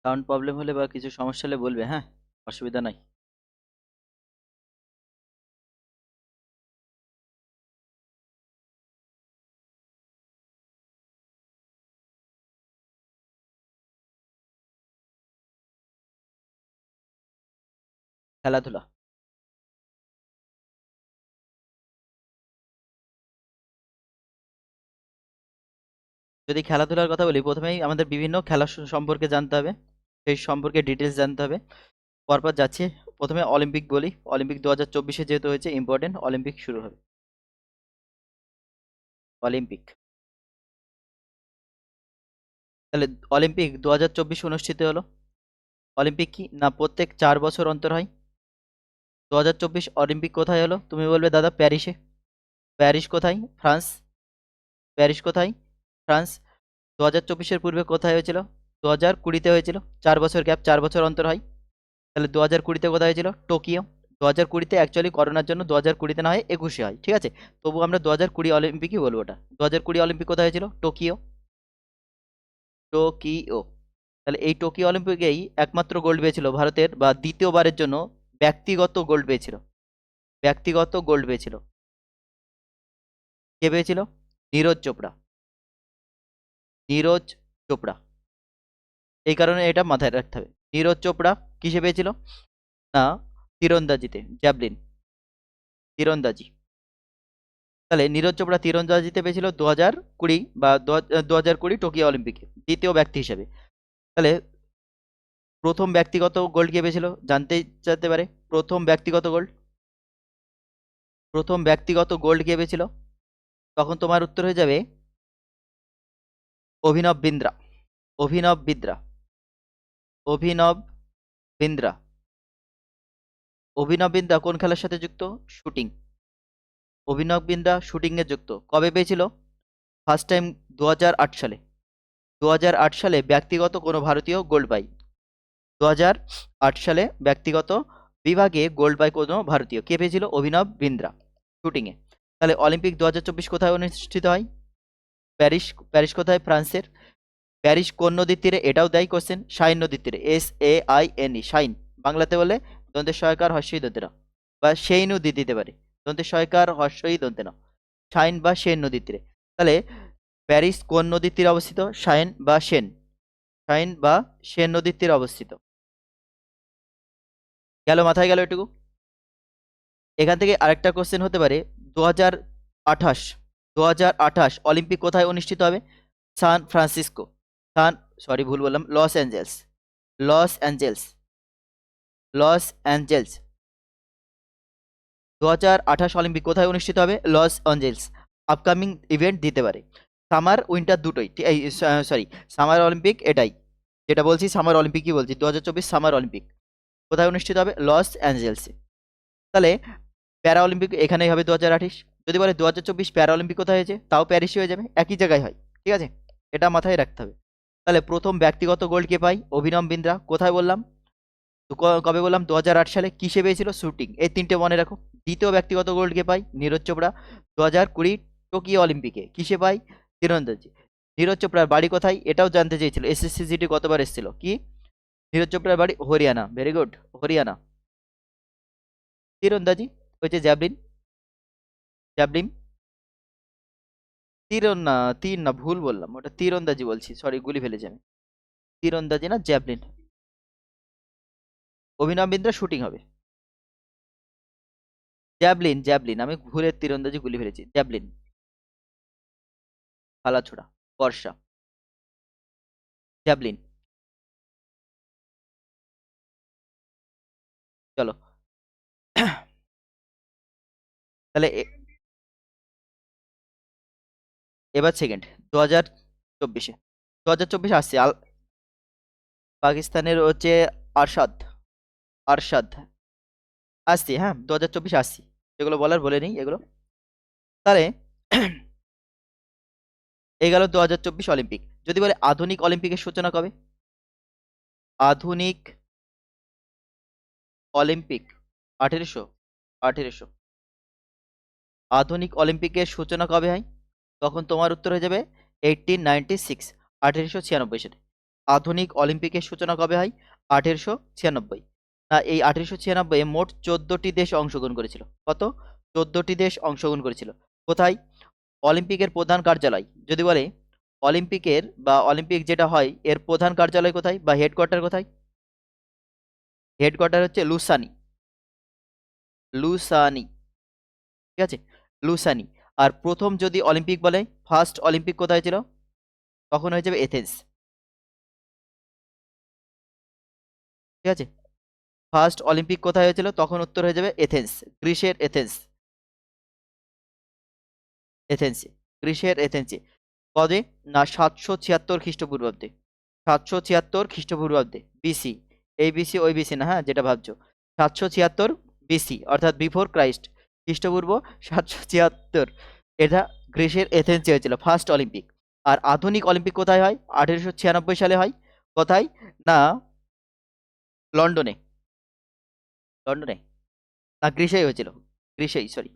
Sound problem হলে বা কিছু সমস্যা হলে বলবে, হ্যাঁ, অসুবিধা নাই। খেলাধুলা। যদি খেলাধুলার কথা বলি, প্রথমেই আমাদের বিভিন্ন খেলা সম্পর্কে জানতে হবে, সেই সম্পর্কে ডিটেলস জানতে হবে। পরপর যাচ্ছি। প্রথমে অলিম্পিক বলি। অলিম্পিক 2024-এ যেহেতু হয়েছে, ইম্পর্টেন্ট, অলিম্পিক শুরু হবে। অলিম্পিক। তাহলে অলিম্পিক 2024 অনুষ্ঠিত হলো। অলিম্পিক কি না প্রত্যেক 4 বছর অন্তর হয়। 2024 অলিম্পিক কোথায় হলো? তুমি বলবে দাদা প্যারিসে। প্যারিস কোথায়? ফ্রান্স। প্যারিস কোথায়? ফ্রান্স। 2024-এর পূর্বে কোথায় হয়েছিল? 2020-তে হয়েছিল। 4 বছর গ্যাপ, 4 বছর অন্তর হয়। তাহলে 2020-তে কোথায় হয়েছিল? টোকিও। 2020-তে অ্যাকচুয়ালি করোনার জন্য 2020-তে না হয় 21-এ হয়, ঠিক আছে। তবু আমরা 2020 অলিম্পিকই বলবো। ওটা 2020 অলিম্পিক কোথায় হয়েছিল? টোকিও। টোকিও। তাহলে এই টোকিও অলিম্পিকেই একমাত্র গোল্ড পেয়েছিল ভারতের, বা দ্বিতীয়বারের জন্য ব্যক্তিগত গোল্ড পেয়েছিল। ব্যক্তিগত গোল্ড পেয়েছিল। কে পেয়েছিল? নীরজ চোপড়া। নীরজ চোপড়া। এই কারণে এটা মাথায় রাখতে হবে। নীরজ চোপড়া কিসে পেয়েছিল? না, তীরন্দাজিতে, জ্যাভলিন, তীরন্দাজি। তাহলে নীরজ চোপড়া তীরন্দাজিতে পেয়েছিল 2020, বা 2020 টোকিও অলিম্পিকে দ্বিতীয় ব্যক্তি হিসেবে। তাহলে প্রথম ব্যক্তিগত গোল্ড কে পেয়েছিল জানতে চাইতে পারে। প্রথম ব্যক্তিগত গোল্ড, প্রথম ব্যক্তিগত গোল্ড কে পেয়েছিল? তখন তোমার উত্তর হয়ে যাবে অভিনব বিন্দ্রা। অভিনব বিন্দ্রা। অভিনব বিন্দ্রা। অভিনব বিন্দ্রা কোন খেলার সাথে যুক্ত? শুটিং। অভিনব বিন্দ্রা শুটিং এ যুক্ত। কবে পেয়েছিল? ফার্স্ট টাইম 2008 সালে। 2008 সালে ব্যক্তিগত কোনো ভারতীয় গোল্ড পায়। 2008 সালে ব্যক্তিগত বিভাগে গোল্ড পায় কোনো ভারতীয়। কে পেয়েছিল? অভিনব বিন্দ্রা, শুটিংয়ে। তাহলে অলিম্পিক 2024 কোথায় অনুষ্ঠিত হয়? প্যারিস। প্যারিস কোথায়? ফ্রান্সের। প্যারিস কোন নদীর তীরে? এটাও দেয় কোশ্চেন। শাইন নদীর তীরে, SAINE, শাইন। বাংলাতে বলে দন্তের সহায়কার হর্ষই দন্তে না, বা সেই নদী দিতে পারে। দন্তের সহায়কার হর্ষই দন্তে না, শাইন বা সেন নদীর তীরে। তাহলে প্যারিস কোন নদীর তীরে অবস্থিত? শাইন বা সেন। শাইন বা সেন নদীর তীরে অবস্থিত। গেল, মাথায় গেল এটুকু। এখান থেকে আরেকটা কোশ্চেন হতে পারে। 2028, 2028 অলিম্পিক কোথায় অনুষ্ঠিত হবে? San Francisco. সান, সরি ভুল বললাম, Los Angeles. Los Angeles. Los Angeles. 2028 Olympic কোথায় অনুষ্ঠিত হবে? Los Angeles. আপকামিং ইভেন্ট দিতে পারে, সামার উইন্টার দুটোই। এই সরি, সামার অলিম্পিক এটাই, যেটা বলছি সামার অলিম্পিকই বলছি। 2024 সামার অলিম্পিক কোথায় অনুষ্ঠিত হবে? লস অ্যাঞ্জেলসে। তাহলে প্যারা অলিম্পিক এখানেই হবে 2028। যদি বলে 2024 প্যারা অলিম্পিক কোথায় হয়েছে, তাও প্যারিসই হয়ে যাবে, একই জায়গায় হয়, ঠিক আছে। এটা মাথায় রাখতে হবে। তাহলে প্রথম ব্যক্তিগত গোল্ড কে পাই? অভিনব বিন্দ্রা। কোথায় বললাম? তো কবে বললাম? 2008 সালে। কিসে পেয়েছিল? শুটিং। এই তিনটে মনে রাখো। দ্বিতীয় ব্যক্তিগত গোল্ড কে পাই? নীরজ চোপড়া 2020 টোকিও অলিম্পিকে। কিসে পাই? তীরন্দাজি। নীরজ চোপড়ার বাড়ি কোথায়? এটাও জানতে চেয়েছিল, SSCGD কতবার এসেছিল। কি? নীরজ চোপড়ার বাড়ি হরিয়ানা। Very good, Haryana. তীরন্দাজি হচ্ছে জ্যাভলিন। জ্যাভলিন। না, তীর না, ভুল বললাম, ওটা তীরন্দাজি বলছি, সরি গুলি ফেলেছি আমি। তীরন্দাজি না, জ্যাভলিন। অভিনব বিন্দ্রা শুটিং হবে। জ্যাভলিন, জ্যাভলিন, আমি ভুলে তীরন্দাজি গুলি ফেলেছি। জ্যাভলিন, ভালাছোড়া, বর্ষা। জ্যাভলিন। চলো। তাহলে এবার সেকেন্ড। 2024-এ, 2024 আসছে পাকিস্তানের হচ্ছে আরশাদ। আরশাদ আসছি, হ্যাঁ 2024 আসছি, যেগুলো বলার বলে নেই এগুলো। তাহলে এই গেল 2024 অলিম্পিক। যদি বলে আধুনিক অলিম্পিকের সূচনা কবে? আধুনিক অলিম্পিক 1800। 1800। আধুনিক অলিম্পিকের সূচনা কবে হয়? তখন তোমার উত্তর হয়ে যাবে 1896, 1896 সালে। আধুনিক অলিম্পিকের সূচনা কবে হয়? 1896। না, এই 1896 মোট 14টি দেশ অংশগ্রহণ করেছিল। কত? 14টি দেশ অংশগ্রহণ করেছিল। কোথায়? অলিম্পিকের প্রধান কার্যালয় যদি বলে, অলিম্পিকের বা অলিম্পিক যেটা হয় এর প্রধান কার্যালয় কোথায় বা হেডকোয়ার্টার কোথায়? হেডকোয়ার্টার হচ্ছে লুসানি। লুসানি, ঠিক আছে, লুসানি। আর প্রথম যদি অলিম্পিক বলে, ফার্স্ট অলিম্পিক কোথায় ছিল? তখন হয়ে যাবে এথেন্স, ঠিক আছে। ফার্স্ট অলিম্পিক কোথায় হয়েছিল? তখন উত্তর হয়ে যাবে এথেন্স, গ্রিসের এথেন্স। এথেন্সে, গ্রিসের এথেন্সে। কবে? না, 776 খ্রিস্টপূর্বাব্দে। 776 খ্রিস্টপূর্বাব্দে, বিসি। এই বিসি ওই বিসি না, হ্যাঁ, যেটা ভাবছো। 776 বিসি অর্থাৎ বিফোর ক্রাইস্ট, খ্রিস্টপূর্ব 776। এটা গ্রিসের এথেন্সে হয়েছিল ফার্স্ট অলিম্পিক। আর আধুনিক অলিম্পিক কোথায় হয়? 1896 সালে হয়। কোথায়? না, লন্ডনে। লন্ডনে, না, গ্রিসেই হয়েছিল। গ্রিসেই, সরি।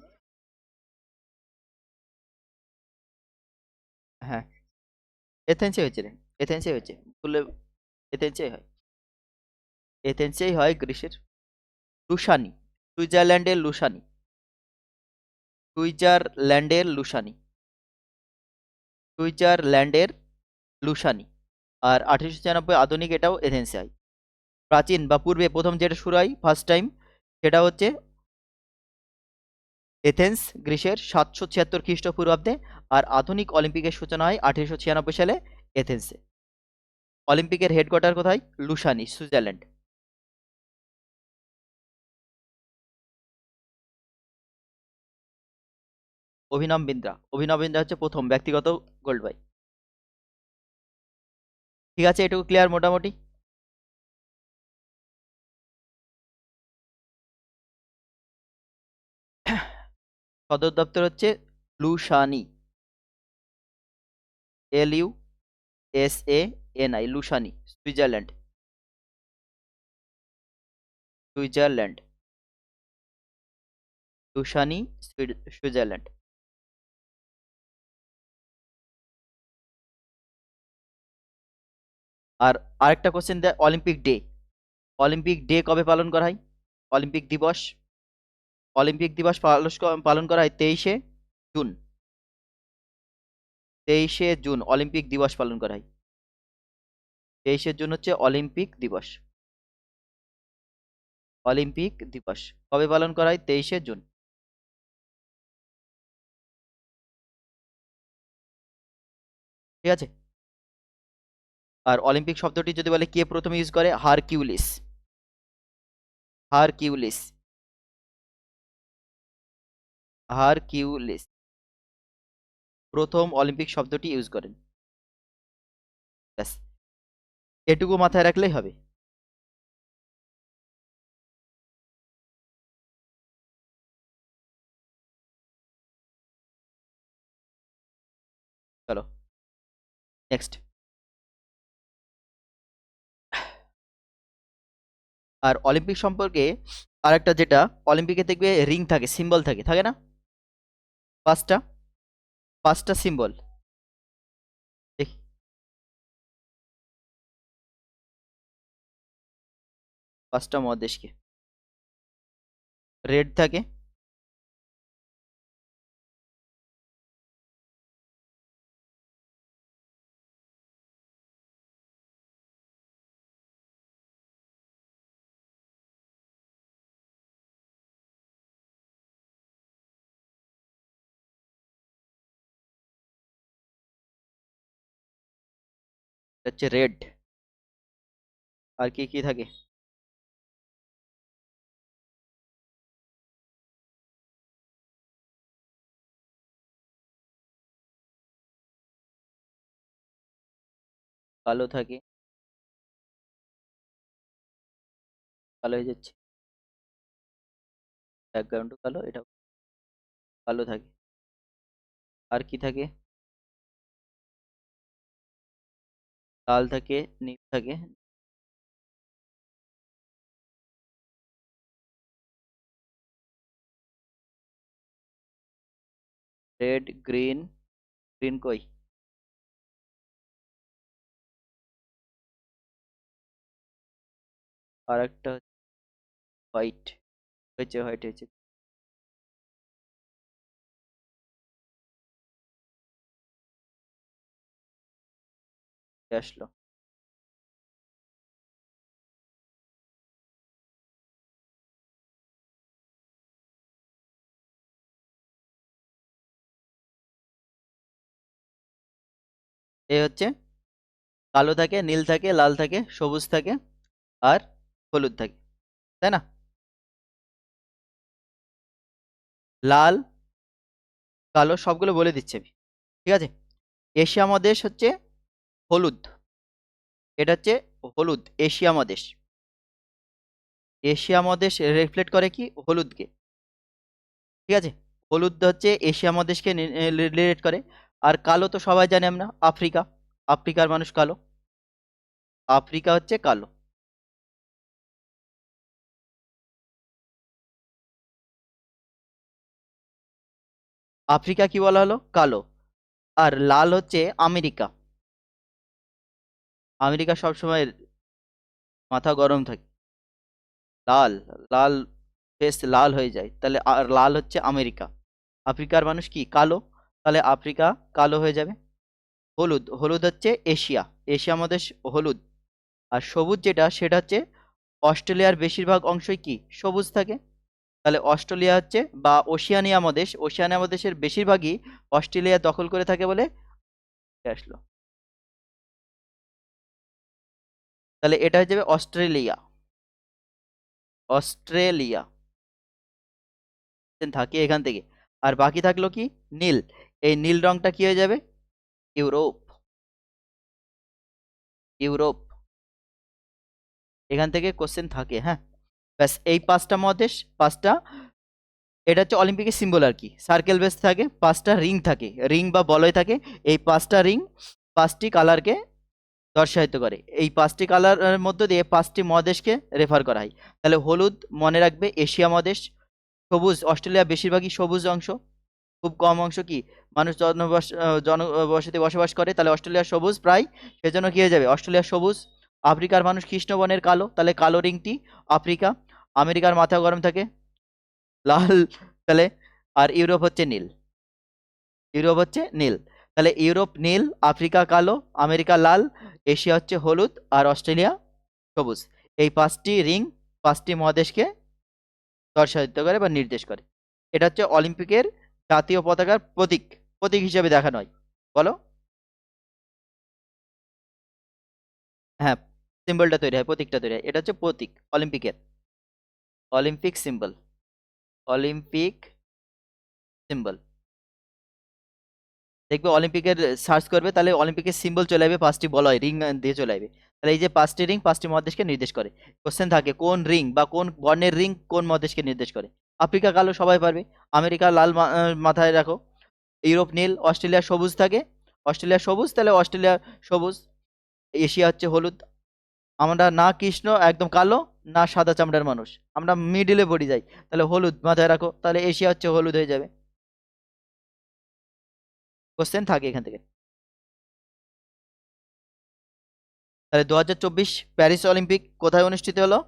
হ্যাঁ, এথেন্সে হয়েছে রে, এথেন্সে হয়েছে, ভুলে। এথেন্সেই হয়, এথেন্সেই হয় গ্রিসের। লুসানি, সুইজারল্যান্ডের লুসানি। সুইজারল্যান্ডের লুসানি, সুইজারল্যান্ডের লুসানি। আর 1896 আধুনিক, এটাও এথেন্সে হয়। প্রাচীন বা পূর্বে প্রথম যেটা শুরু হয় ফার্স্ট টাইম, সেটা হচ্ছে এথেন্স, গ্রিসের 776 খ্রিস্টপূর্বাব্দে। আর আধুনিক অলিম্পিকের সূচনা হয় 1896 সালে এথেন্সে। অলিম্পিকের হেডকোয়ার্টার কোথায়? লুসানি, সুইজারল্যান্ড। অভিনব বিন্দ্রা, অভিনব বিন্দ্রা হচ্ছে প্রথম ব্যক্তিগত গোল্ড পাই। ঠিক আছে, এটুকু ক্লিয়ার মোটামুটি। সদর দপ্তর হচ্ছে Lausanne, LUSANI, Lausanne, Switzerland. Switzerland, Lausanne, Switzerland. আর আরেকটা কোশ্চেন দেয়, অলিম্পিক ডে। অলিম্পিক ডে কবে পালন করা হয়? অলিম্পিক দিবস। অলিম্পিক দিবস পালন করা হয় 23শে জুন। 23শে জুন অলিম্পিক দিবস পালন করা হয়। 23শে জুন হচ্ছে অলিম্পিক দিবস। অলিম্পিক দিবস কবে পালন করা হয়? 23শে জুন। ঠিক আছে। আর অলিম্পিক শব্দটি যদি বলে কে প্রথম ইউজ করে? হারকিউলিস। হারকিউলিস, হারকিউলিস প্রথম অলিম্পিক শব্দটি ইউজ করেন। ব্যাস, এটুকু মাথায় রাখলেই হবে। চলো নেক্সট। আর অলিম্পিক সম্পর্কে আরেকটা, যেটা অলিম্পিকে দেখবে রিং থাকে, সিম্বল থাকে, থাকে না? পাঁচটা, পাঁচটা সিম্বল। দেখি, পাঁচটা মহাদেশকে। রেড থাকে, হচ্ছে রেড। আর কি কি থাকে? কালো থাকে, কালো হয়ে যাচ্ছে, ব্যাকগ্রাউন্ড কালো, এটা কালো থাকে। আর কি থাকে? লাল থাকে, নীল থাকে। রেড, গ্রিন, গ্রিন কই? আর একটা হোয়াইট হয়েছে, হোয়াইট হয়েছে। আসলো। এ হচ্ছে কালো থাকে, নীল থাকে, লাল থাকে, সবুজ থাকে আর হলুদ থাকে, তাই না? লাল, কালো সবগুলো বলে দিচ্ছি আমি, ঠিক আছে? এশিয়া মহাদেশ হচ্ছে হলুদ, এটা হচ্ছে হলুদ এশিয়া মহাদেশ। এশিয়া মহাদেশ রিফ্লেক্ট করে কি হলুদকে, ঠিক আছে? হলুদ হচ্ছে এশিয়া মহাদেশকে রিলেট করে। আর কালো তো সবাই জানি আমরা, আফ্রিকা, আফ্রিকার মানুষ কালো, আফ্রিকা হচ্ছে কালো। আফ্রিকা কি বলা হলো, কালো। আর লাল হচ্ছে আমেরিকা, আমেরিকা সবসময় মাথা গরম থাকে, লাল, লাল, ফেস লাল হয়ে যায়, তাহলে আর লাল হচ্ছে আমেরিকা। আফ্রিকার মানুষ কি কালো, তাহলে আফ্রিকা কালো হয়ে যাবে। হলুদ, হলুদ হচ্ছে এশিয়া, এশিয়া মহাদেশ হলুদ। আর সবুজ যেটা, সেটা হচ্ছে অস্ট্রেলিয়ার বেশিরভাগ অংশই কি সবুজ থাকে, তাহলে অস্ট্রেলিয়া হচ্ছে বা ওশিয়ানিয়া মহাদেশ, ওশিয়ানিয়া মহাদেশের বেশিরভাগই অস্ট্রেলিয়া দখল করে থাকে বলে আসলো। তাহলে এটা হয়ে যাবে অস্ট্রেলিয়া, অস্ট্রেলিয়া থাকে এখান থেকে। আর বাকি থাকলো কি নীল, এই নীল রংটা কি হয়ে যাবে ইউরোপ, ইউরোপ। এখান থেকে কোশ্চেন থাকে, হ্যাঁ। ব্যাস এই পাঁচটা মহাদেশ, পাঁচটা, এটা হচ্ছে অলিম্পিকের সিম্বল আর কি। সার্কেল বেস থাকে, পাঁচটা রিং থাকে, রিং বা বলয় থাকে। এই পাঁচটা রিং পাঁচটি কালারকে দর্শায়িত করে, এই পাঁচটি কালারের মধ্য দিয়ে পাঁচটি মহাদেশকে রেফার করা হয়। তাহলে হলুদ মনে রাখবে এশিয়া মহাদেশ, সবুজ অস্ট্রেলিয়া বেশিরভাগই সবুজ অংশ, খুব কম অংশ কি মানুষ জনবসতি বসবাস করে, তাহলে অস্ট্রেলিয়া সবুজ প্রায়, সেজন্য কি হয়ে যাবে অস্ট্রেলিয়া সবুজ। আফ্রিকার মানুষ কৃষ্ণবর্ণের কালো, তাহলে কালো রিংটি আফ্রিকা। আমেরিকার মাথা গরম থাকে, লাল, তাহলে আর ইউরোপ হচ্ছে নীল, ইউরোপ হচ্ছে নীল। তাহলে ইউরোপ নীল, আফ্রিকা কালো, আমেরিকা লাল, এশিয়া হচ্ছে হলুদ আর অস্ট্রেলিয়া সবুজ। এই পাঁচটি রিং পাঁচটি মহাদেশকে দর্শায়িত করে বা নির্দেশ করে। এটা হচ্ছে অলিম্পিকের জাতীয় পতাকার প্রতীক, প্রতীক হিসেবে দেখানো হয়। বলো। হ্যাঁ, সিম্বলটা তৈরি হয়, প্রতীকটা তৈরি হয়, এটা হচ্ছে প্রতীক অলিম্পিকের, অলিম্পিক সিম্বল, অলিম্পিক সিম্বল। দেখবে অলিম্পিকের সার্চ করবে, তাহলে অলিম্পিকের সিম্বল চলে আসবে, পাঁচটি বলয় রিং দিয়ে চলে আসবে। তাহলে এই যে পাঁচটি রিং পাঁচটি মহাদেশকে নির্দেশ করে। কোশ্চেন থাকে কোন রিং বা কোন বর্ণের রিং কোন মহাদেশকে নির্দেশ করে। আফ্রিকা কালো সবাই পারবে, আমেরিকা লাল মাথায় রাখো, ইউরোপ নীল, অস্ট্রেলিয়া সবুজ থাকে, অস্ট্রেলিয়া সবুজ, তাহলে অস্ট্রেলিয়া সবুজ। এশিয়া হচ্ছে হলুদ, আমরা না কৃষ্ণ একদম কালো, না সাদা চামড়ার মানুষ, আমরা মিডিলে পড়ে যাই, তাহলে হলুদ মাথায় রাখো, তাহলে এশিয়া হচ্ছে হলুদ হয়ে যাবে। কোশ্চেন থাকে এখান থেকে। তাহলে 2024 প্যারিস অলিম্পিক কোথায় অনুষ্ঠিত হলো,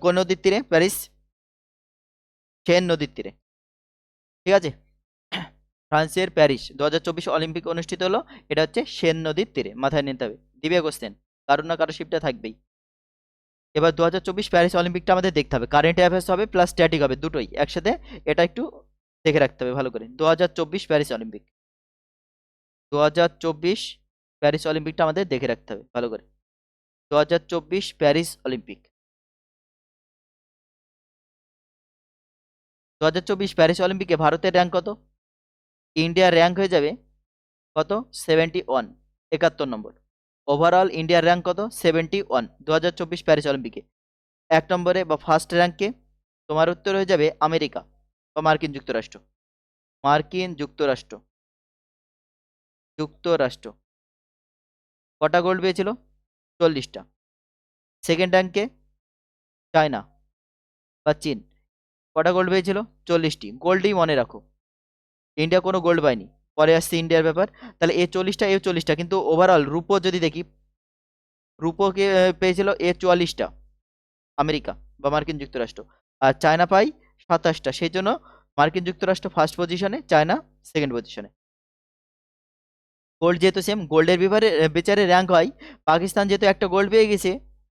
কোন নদীর তীরে, প্যারিস সেন নদীর তীরে, ঠিক আছে? ফ্রান্সের প্যারিস 2024 অলিম্পিক অনুষ্ঠিত হলো, এটা হচ্ছে সেন নদীর তীরে, মাথায় নিতে হবে, দিবে কোশ্চেন, কারণ না কারো শিফটে থাকবেই। এবার 2024 প্যারিস অলিম্পিকটা আমাদের দেখতে হবে, কারেন্ট অ্যাফেয়ার্স হবে প্লাস স্ট্যাটিক হবে, দুটোই একসাথে। এটা একটু দেখে রাখতে হবে ভালো করে। 2024 প্যারিস অলিম্পিক, 2024 প্যারিস অলিম্পিকটা আমাদের দেখে রাখতে হবে ভালো করে। 2024 প্যারিস অলিম্পিক, 2024 প্যারিস অলিম্পিকে ভারতের র্যাঙ্ক কত? ইন্ডিয়ার র্যাঙ্ক হয়ে যাবে কত 71, 71 নম্বর। ওভারঅল ইন্ডিয়ার র্যাঙ্ক কত 71 2024 প্যারিস অলিম্পিকে। এক নম্বরে বা ফার্স্ট র্যাঙ্কে তোমার উত্তর হয়ে যাবে আমেরিকা বা মার্কিন যুক্তরাষ্ট্র, মার্কিন যুক্তরাষ্ট্র, যুক্তরাষ্ট্র। কটা গোল্ড পেয়েছিল? 40টা। সেকেন্ড র্যাঙ্কে চায়না বা চীন, কটা গোল্ড পেয়েছিল? 40টি। গোল্ডই মনে রাখো, ইন্ডিয়া কোনো গোল্ড পায়নি, পরে আসছে ইন্ডিয়ার ব্যাপার। তাহলে এ 40টা এ 40টা, কিন্তু ওভারঅল রূপো যদি দেখি, রূপোকে পেয়েছিল এ 44টা, আমেরিকা বা মার্কিন যুক্তরাষ্ট্র, আর চায়না পায় 27টা। সেই জন্য মার্কিন যুক্তরাষ্ট্র ফার্স্ট পজিশনে, চায়না সেকেন্ড পজিশনে। গোল্ড যেহেতু সেম, গোল্ডের বিচারে র্যাঙ্ক হয়, পাকিস্তান যেহেতু একটা গোল্ড পেয়ে গেছে,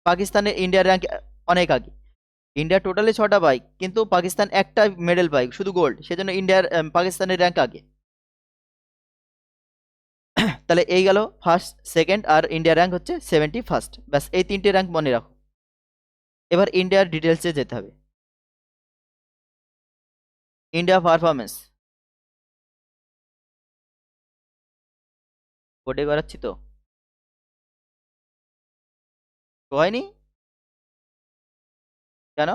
পাকিস্তানের ইন্ডিয়ার র্যাঙ্ক অনেক আগে। ইন্ডিয়া টোটালি 6টা পায়, কিন্তু পাকিস্তান একটা মেডেল পায় শুধু গোল্ড, সেজন্য পাকিস্তানের র্যাঙ্ক আগে। তাহলে এই গেল ফার্স্ট, সেকেন্ড, আর ইন্ডিয়ার র্যাঙ্ক হচ্ছে 71st। ব্যাস, এই 3টে র্যাঙ্ক মনে রাখো। এবার ইন্ডিয়ার ডিটেলসে যেতে হবে। ইন্ডিয়া পারফরমেন্স বোর্ডে করাচ্ছি তো, হয়নি কেন?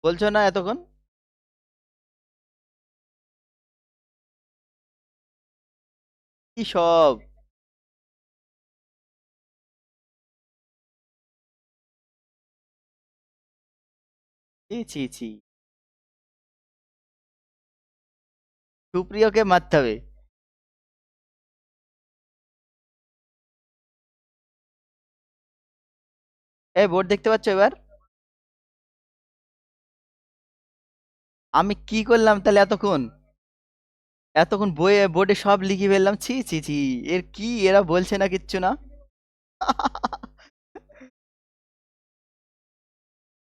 বলছো না এতক্ষণ? কি সব! ছি ছি ছি, সুপ্রিয়কে মারতে হবে। এই বোর্ড দেখতে পাচ্ছ এবার? আমি কি করলাম তাহলে এতক্ষণ? এতক্ষণ বইয়ে বোর্ডে সব লিখে ফেললাম, ছি ছি ছি। এর কি, এরা বলছে না কিচ্ছু না?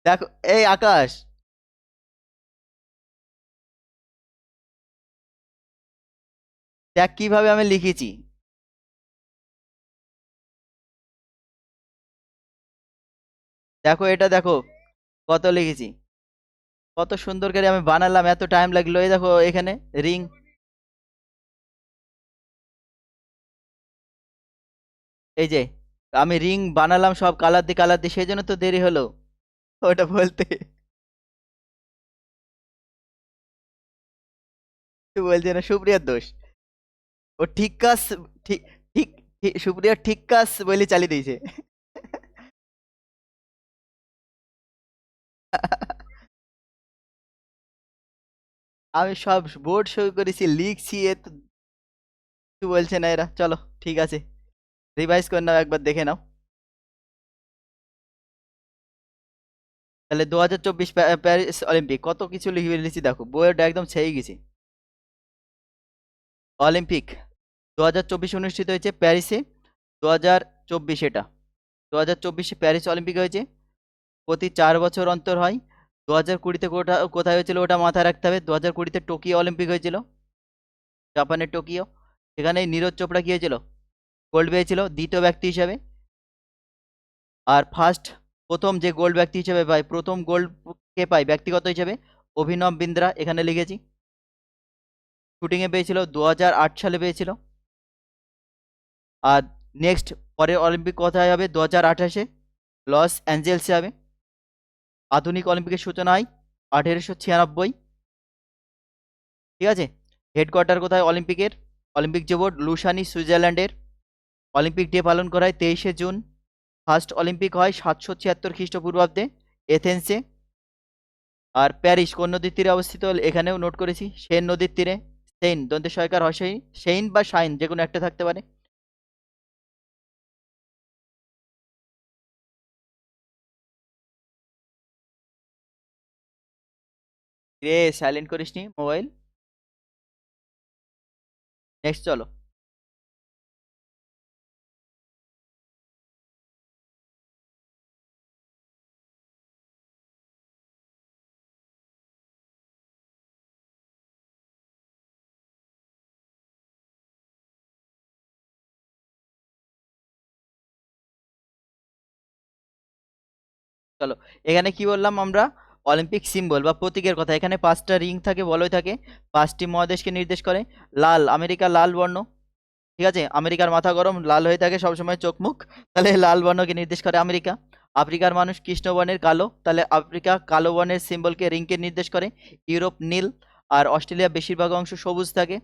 দেখো, এই আকাশ, দেখ কিভাবে আমি লিখেছি। দেখো এটা দেখো, কত লিখেছি, কত সুন্দর করে আমি বানালাম, এত টাইম লাগলো। এই দেখো এখানে রিং, এই যে আমি রিং বানালাম সব কালার দিয়ে, সেই জন্য তো দেরি হলো ওটা বলতে। তুই বলছে না সুপ্রিয়ার দোষ, ও ঠিক কাজ, ঠিক ঠিক সুপ্রিয়া ঠিক কাজ বলে চালিয়ে দিয়েছে। আমি সব বোর্ড সই করেছি, লিখছি, এ তো কিছু বলছে না এরা। চলো ঠিক আছে, রিভাইজ করে নাও, একবার দেখে নাও। তাহলে 2024 প্যারিস অলিম্পিক, কত কিছু লিখে ফেলেছি দেখো, বইটা একদম ছেয়ে গেছি। অলিম্পিক 2024 অনুষ্ঠিত হয়েছে প্যারিসে। 2024 এটা, 2024 প্যারিস অলিম্পিক হয়েছে, প্রতি 4 বছর অন্তর হয়। 2020-তে কোথায় হয়েছিল ওটা মাথায় রাখতে হবে। 2020-তে টোকিও অলিম্পিক হয়েছিল, জাপানের টোকিও। সেখানে নীরজ চোপড়া কি হয়েছিল, গোল্ড পেয়েছিল দ্বিতীয় ব্যক্তি হিসাবে। আর প্রথম যে গোল্ড ব্যক্তি হিসেবে পায়, প্রথম গোল্ড কে পায় ব্যক্তিগত হিসেবে, অভিনব বিন্দ্রা, এখানে লিখেছি। শুটিংয়ে পেয়েছিল 2008 সালে পেয়েছিল। আর নেক্সট পরের অলিম্পিক কোথায় হবে, 2028-এ লস অ্যাঞ্জেলসে হবে। আধুনিক অলিম্পিকের সূচনা হয় 1896। ঠিক আছে, হেডকোয়ার্টার কোথায় অলিম্পিকের, অলিম্পিক যে বোর্ড লুসানি, সুইজারল্যান্ডের। অলিম্পিক ডে পালন করা হয় 23শে জুন। ফার্স্ট অলিম্পিক হয় 776 খ্রিস্টপূর্বাব্দে এথেন্সে। আর প্যারিস কোন নদীর তীরে অবস্থিত, এখানেও নোট করেছি, সেন নদীর তীরে। সেইন দন্তে সয়কার হসেই, সেইন বা শাইন যে কোনো একটা থাকতে পারে। রে সাইলেন্ট করিসনি মোবাইল। নেক্সট চলো। চলো, এখানে কি বললাম আমরা, অলিম্পিক সিম্বল বা প্রতীকের কথা। এখানে 5টা রিং থাকে, বলয় থাকে, 5টি মহাদেশকে নির্দেশ করে। লাল, আমেরিকা লাল বর্ণ। ঠিক আছে, আমেরিকার মাথা গরম, লাল হয়ে থাকে সবসময় চোখ মুখ, তাহলে লাল বর্ণকে নির্দেশ করে আমেরিকা। আফ্রিকার মানুষ কৃষ্ণ বর্ণের কালো, তাহলে আফ্রিকা কালো বর্ণের সিম্বলকে, রিংকে নির্দেশ করে। ইউরোপ নীল। আর অস্ট্রেলিয়া বেশিরভাগ অংশ সবুজ থাকে।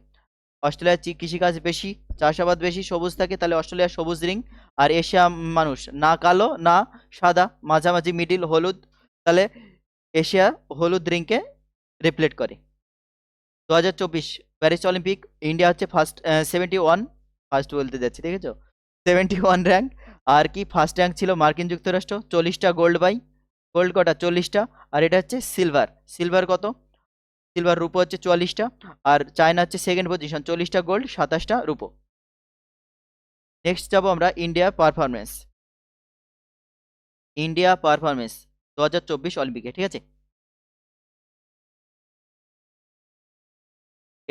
অস্ট্রেলিয়ার কৃষিকাজ বেশি, চাষাবাদ বেশি, সবুজ থাকে, তাহলে অস্ট্রেলিয়ার সবুজ রিং। আর এশিয়া মানুষ না কালো না সাদা, মাঝামাঝি মিডিল হলুদ, তাহলে এশিয়া হলুদ রিংকে রিপ্লেট করে। 2024 প্যারিস অলিম্পিক, ইন্ডিয়া হচ্ছে ফার্স্ট, 71, ফার্স্ট বলতে যাচ্ছি দেখেছো। 71 র্যাঙ্ক। আর কি ফার্স্ট র্যাঙ্ক ছিল মার্কিন যুক্তরাষ্ট্র, 40টা গোল্ড বাই, গোল্ড কটা 40টা। আর এটা হচ্ছে সিলভার, সিলভার কত, সিলভার রূপো হচ্ছে 44টা। আর চায়না হচ্ছে সেকেন্ড পজিশন, 40টা গোল্ড 27টা রূপো। নেক্সট যাবো আমরা ইন্ডিয়া পারফরমেন্স, ইন্ডিয়া পারফরমেন্স 2024 অলিম্পিকে, ঠিক আছে।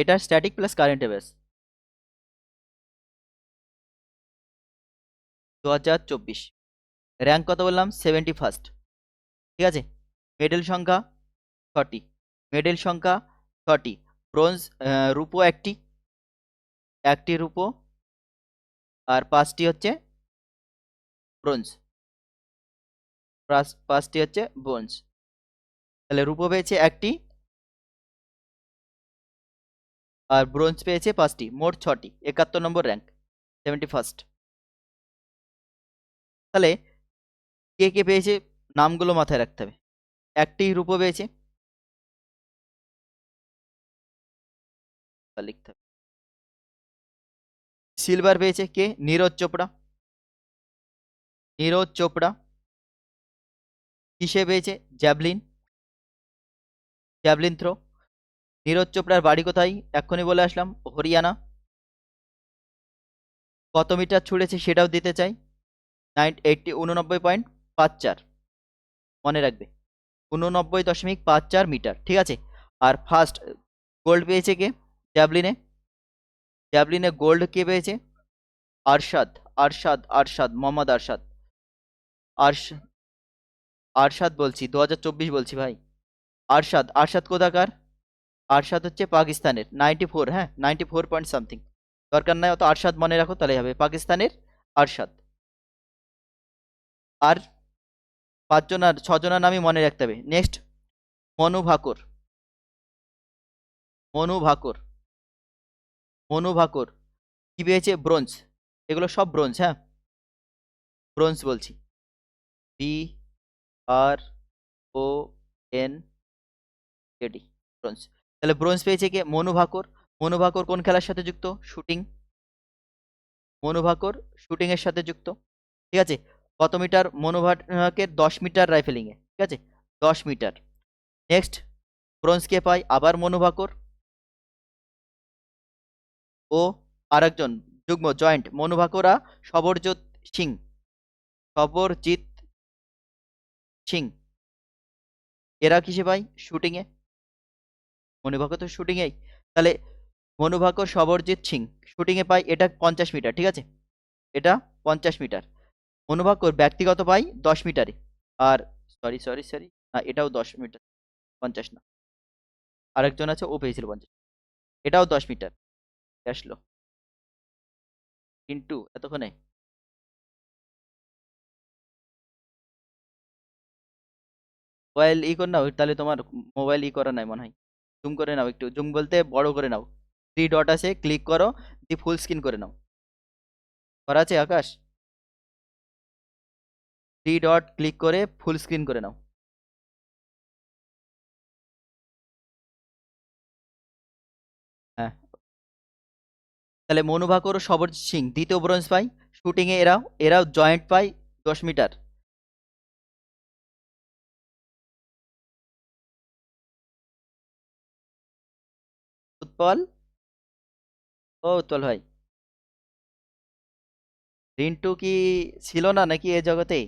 এটা static plus current affairs 2024। Rank কত বললাম, 71st, ঠিক আছে। মেডেল সংখ্যা 6টি, মেডেল সংখ্যা 6টি। ব্রোঞ্জ, রূপো একটি, একটি রূপো, আর 5টি হচ্ছে ব্রোঞ্জ, 5টি হচ্ছে ব্রোঞ্জ। তাহলে রূপো পেয়েছে একটি আর ব্রোঞ্জ পেয়েছে 5টি, মোট 6টি, 71 নম্বর র্যাঙ্ক, 71st। তাহলে কে কে পেয়েছে নামগুলো মাথায় রাখতে হবে। একটি রূপো পেয়েছে, তা লিখতে হবে। সিলভার পেয়েছে কে, নীরজ চোপড়া, নীরজ চোপড়া। কিসে পেয়েছে, জ্যাভলিন, জ্যাভলিন থ্রো। নীরজ চোপড়ার বাড়ি কোথায়, এক্ষুনি বলে আসলাম, হরিয়ানা। কত মিটার ছুঁড়েছে সেটাও দিতে চাই, 89.54, মনে রাখবে, 89.54 মিটার, ঠিক আছে। আর ফার্স্ট গোল্ড পেয়েছে কে, জ্যাভলিনে, জ্যাভলিনে গোল্ড কে পেয়েছে, আরশাদ, আরশাদ, আরশাদ, মোহাম্মদ আরশাদ, আরশ আরশাদ বলছি, 2024 বলছি ভাই। আরশাদ, আরশাদ কোথাকার, আরশাদ হচ্ছে পাকিস্তানের, 94, হ্যাঁ 94 পয়েন্ট সামথিং, দরকার নাই অত, আরশাদ মনে রাখো তাহলে হবে, পাকিস্তানের আরশাদ। আর 5 জনার 6 জনার নামই মনে রাখতে হবে। নেক্সট মনু ভাকর, মনু ভাকর, মনু ভাকর কি পেয়েছে, ব্রোঞ্জ। এগুলো সব ব্রোঞ্জ, হ্যাঁ ব্রোঞ্জ বলছি, BRONZ, ব্রোঞ্জ। তাহলে ব্রোঞ্জ পেয়েছে কে, মনু ভাকর। মনু ভাকর কোন খেলার সাথে যুক্ত, শুটিং, মনু ভাকর শুটিং এর সাথে যুক্ত, ঠিক আছে। কত মিটার, মনু ভাকরের 10 মিটার রাইফেলিং এ, ঠিক আছে, 10 মিটার। নেক্সট ব্রোঞ্জ কে পায়, আবার মনু ভাকর ও আরেকজন যুগ্ম জয়েন্ট, মনু ভাকরা সবরজিৎ সিং, সবরজিৎ সিং, এরা কিসে পায়, শুটিং এ, মনু ভাকর তো শুটিং এই। তাহলে মনু ভাকর সবরজিৎ সিং শুটিং এ পায়, এটা 50 মিটার, ঠিক আছে, এটা 50 মিটার। মনু ভাকর ব্যক্তিগত পায় 10 মিটারে। আর সরি সরি সরি, না এটাও 10 মিটার, 50 না, আরেকজন আছে ও পেয়েছিল 50, এটাও 10 মিটার। আসলো কিন্তু এতক্ষণে, মোবাইল ই করে নাও, তাহলে তোমার মোবাইল ই করা নাই মনে হয়, জুম করে নাও, একটু জুম বলতে বড় করে নাও, 3 ডট আছে ক্লিক করো, দিয়ে ফুল স্ক্রিন করে নাও, করা আছে আকাশ, 3 ডট ক্লিক করে ফুল স্ক্রিন করে নাও। হ্যাঁ, তাহলে মনু ভাকর ও সবরজিৎ সিং দ্বিতীয় ব্রোঞ্জ পায় শুটিং এ, এরাও এরাও জয়েন্ট পায় 10 মিটার। উৎপল, ও উৎপল ভাই, রিন্টু কি ছিল না নাকি এ জগতে?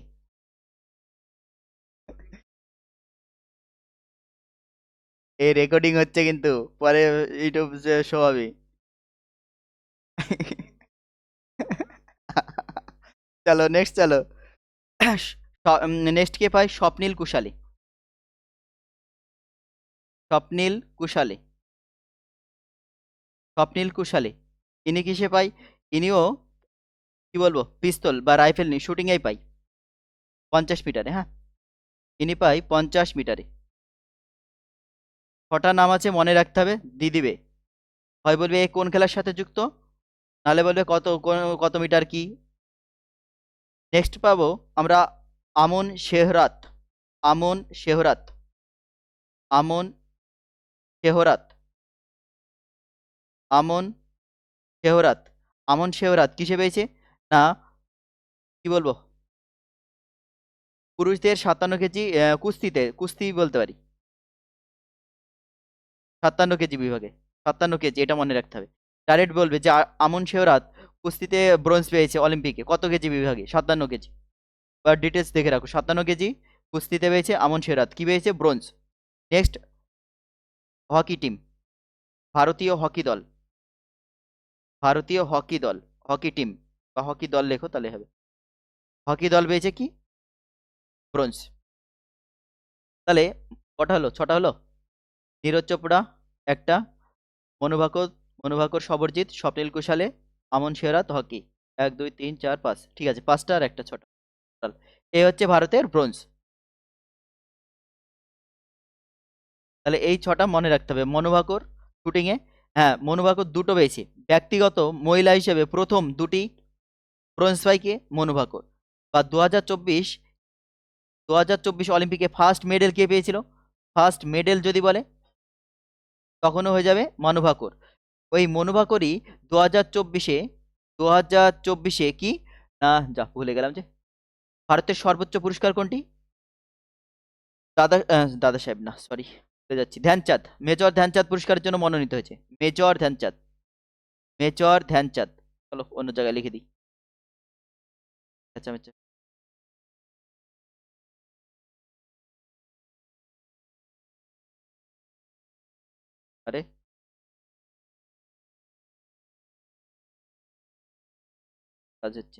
এই রেকর্ডিং হচ্ছে কিন্তু, পরে ইউটিউব শো হবে। চলো নেক্সট, চলো নেক্সট কে পাই, স্বপ্নীল কুশালী, স্বপ্নীল কুশালী, স্বপ্নীল কুশালী, ইনি কিসে পাই, ইনিও কি বলবো পিস্তল বা রাইফেল নিয়ে শুটিং এই পাই 50 মিটারে, হ্যাঁ ইনি পাই 50 মিটারে। ছটা নাম আছে মনে রাখতে হবে, দিয়ে দিবে, হয় বলবে এ কোন খেলার সাথে যুক্ত, নাহলে বলবে কত মিটার কি। নেক্সট পাবো আমরা আমন শেহরাত, আমন শেহরাত, আমন শেহরাত, আমন শেহরাত, আমন শেহরাত কিসে পেয়েছে, না কি বলবো? পুরুষদের 57 কেজি, কুস্তি বলতে পারি 57 কেজি বিভাগে, 57 কেজি, এটা মনে রাখতে হবে। ডাইরেক্ট বলবে যে আমন শেওরাত কুস্তিতে ব্রোঞ্জ পেয়েছে অলিম্পিকে কত কেজি বিভাগে, 57 কেজি। বা ডিটেলস দেখে রাখো, 57 কেজি কুস্তিতে পেয়েছে আমন শেওরাত, কি পেয়েছে? ব্রোঞ্জ। নেক্সট, হকি টিম, ভারতীয় হকি দল, ভারতীয় হকি দল, হকি টিম বা হকি দল লেখো তাহলে হবে। হকি দল পেয়েছে কি? ব্রোঞ্জ। তাহলে কটা হলো? 6টা হলো। নীরজ চোপড়া একটা, মনুভাকর, সবরজিৎ, স্বপ্নিল কুশালে, আমন শেরাত, হকি, 1 2 3 4 5, ঠিক আছে, 5টা আর একটা 6টা। এই হচ্ছে ভারতের ব্রোঞ্জ। তাহলে এই 6টা মনে রাখতে হবে। মনুভাকর শুটিংয়ে, হ্যাঁ মনুভাকর 2টো পেয়েছে। ব্যক্তিগত মহিলা হিসেবে প্রথম 2টি ব্রোঞ্জ পাইকে মনুভাকর। বা 2024 অলিম্পিকে ফার্স্ট মেডেল কে পেয়েছিল? ফার্স্ট মেডেল যদি বলে তখনও হয়ে যাবে মনুভাকর। ওই মনুভাকরই 2024-এ কি না, যা ভুলে গেলাম যে, ভারতের সর্বোচ্চ পুরস্কার কোনটি? দাদা সাহেব না, সরি, ভুলে যাচ্ছি, ধ্যানচাঁদ, মেজর ধ্যানচাঁদ পুরস্কারের জন্য মনোনীত হয়েছে। Major Dhyan Chand, major Dhyan Chand. চলো অন্য জায়গায় লিখে দিই। আচ্ছা আচ্ছা, আরে কাজ হচ্ছে।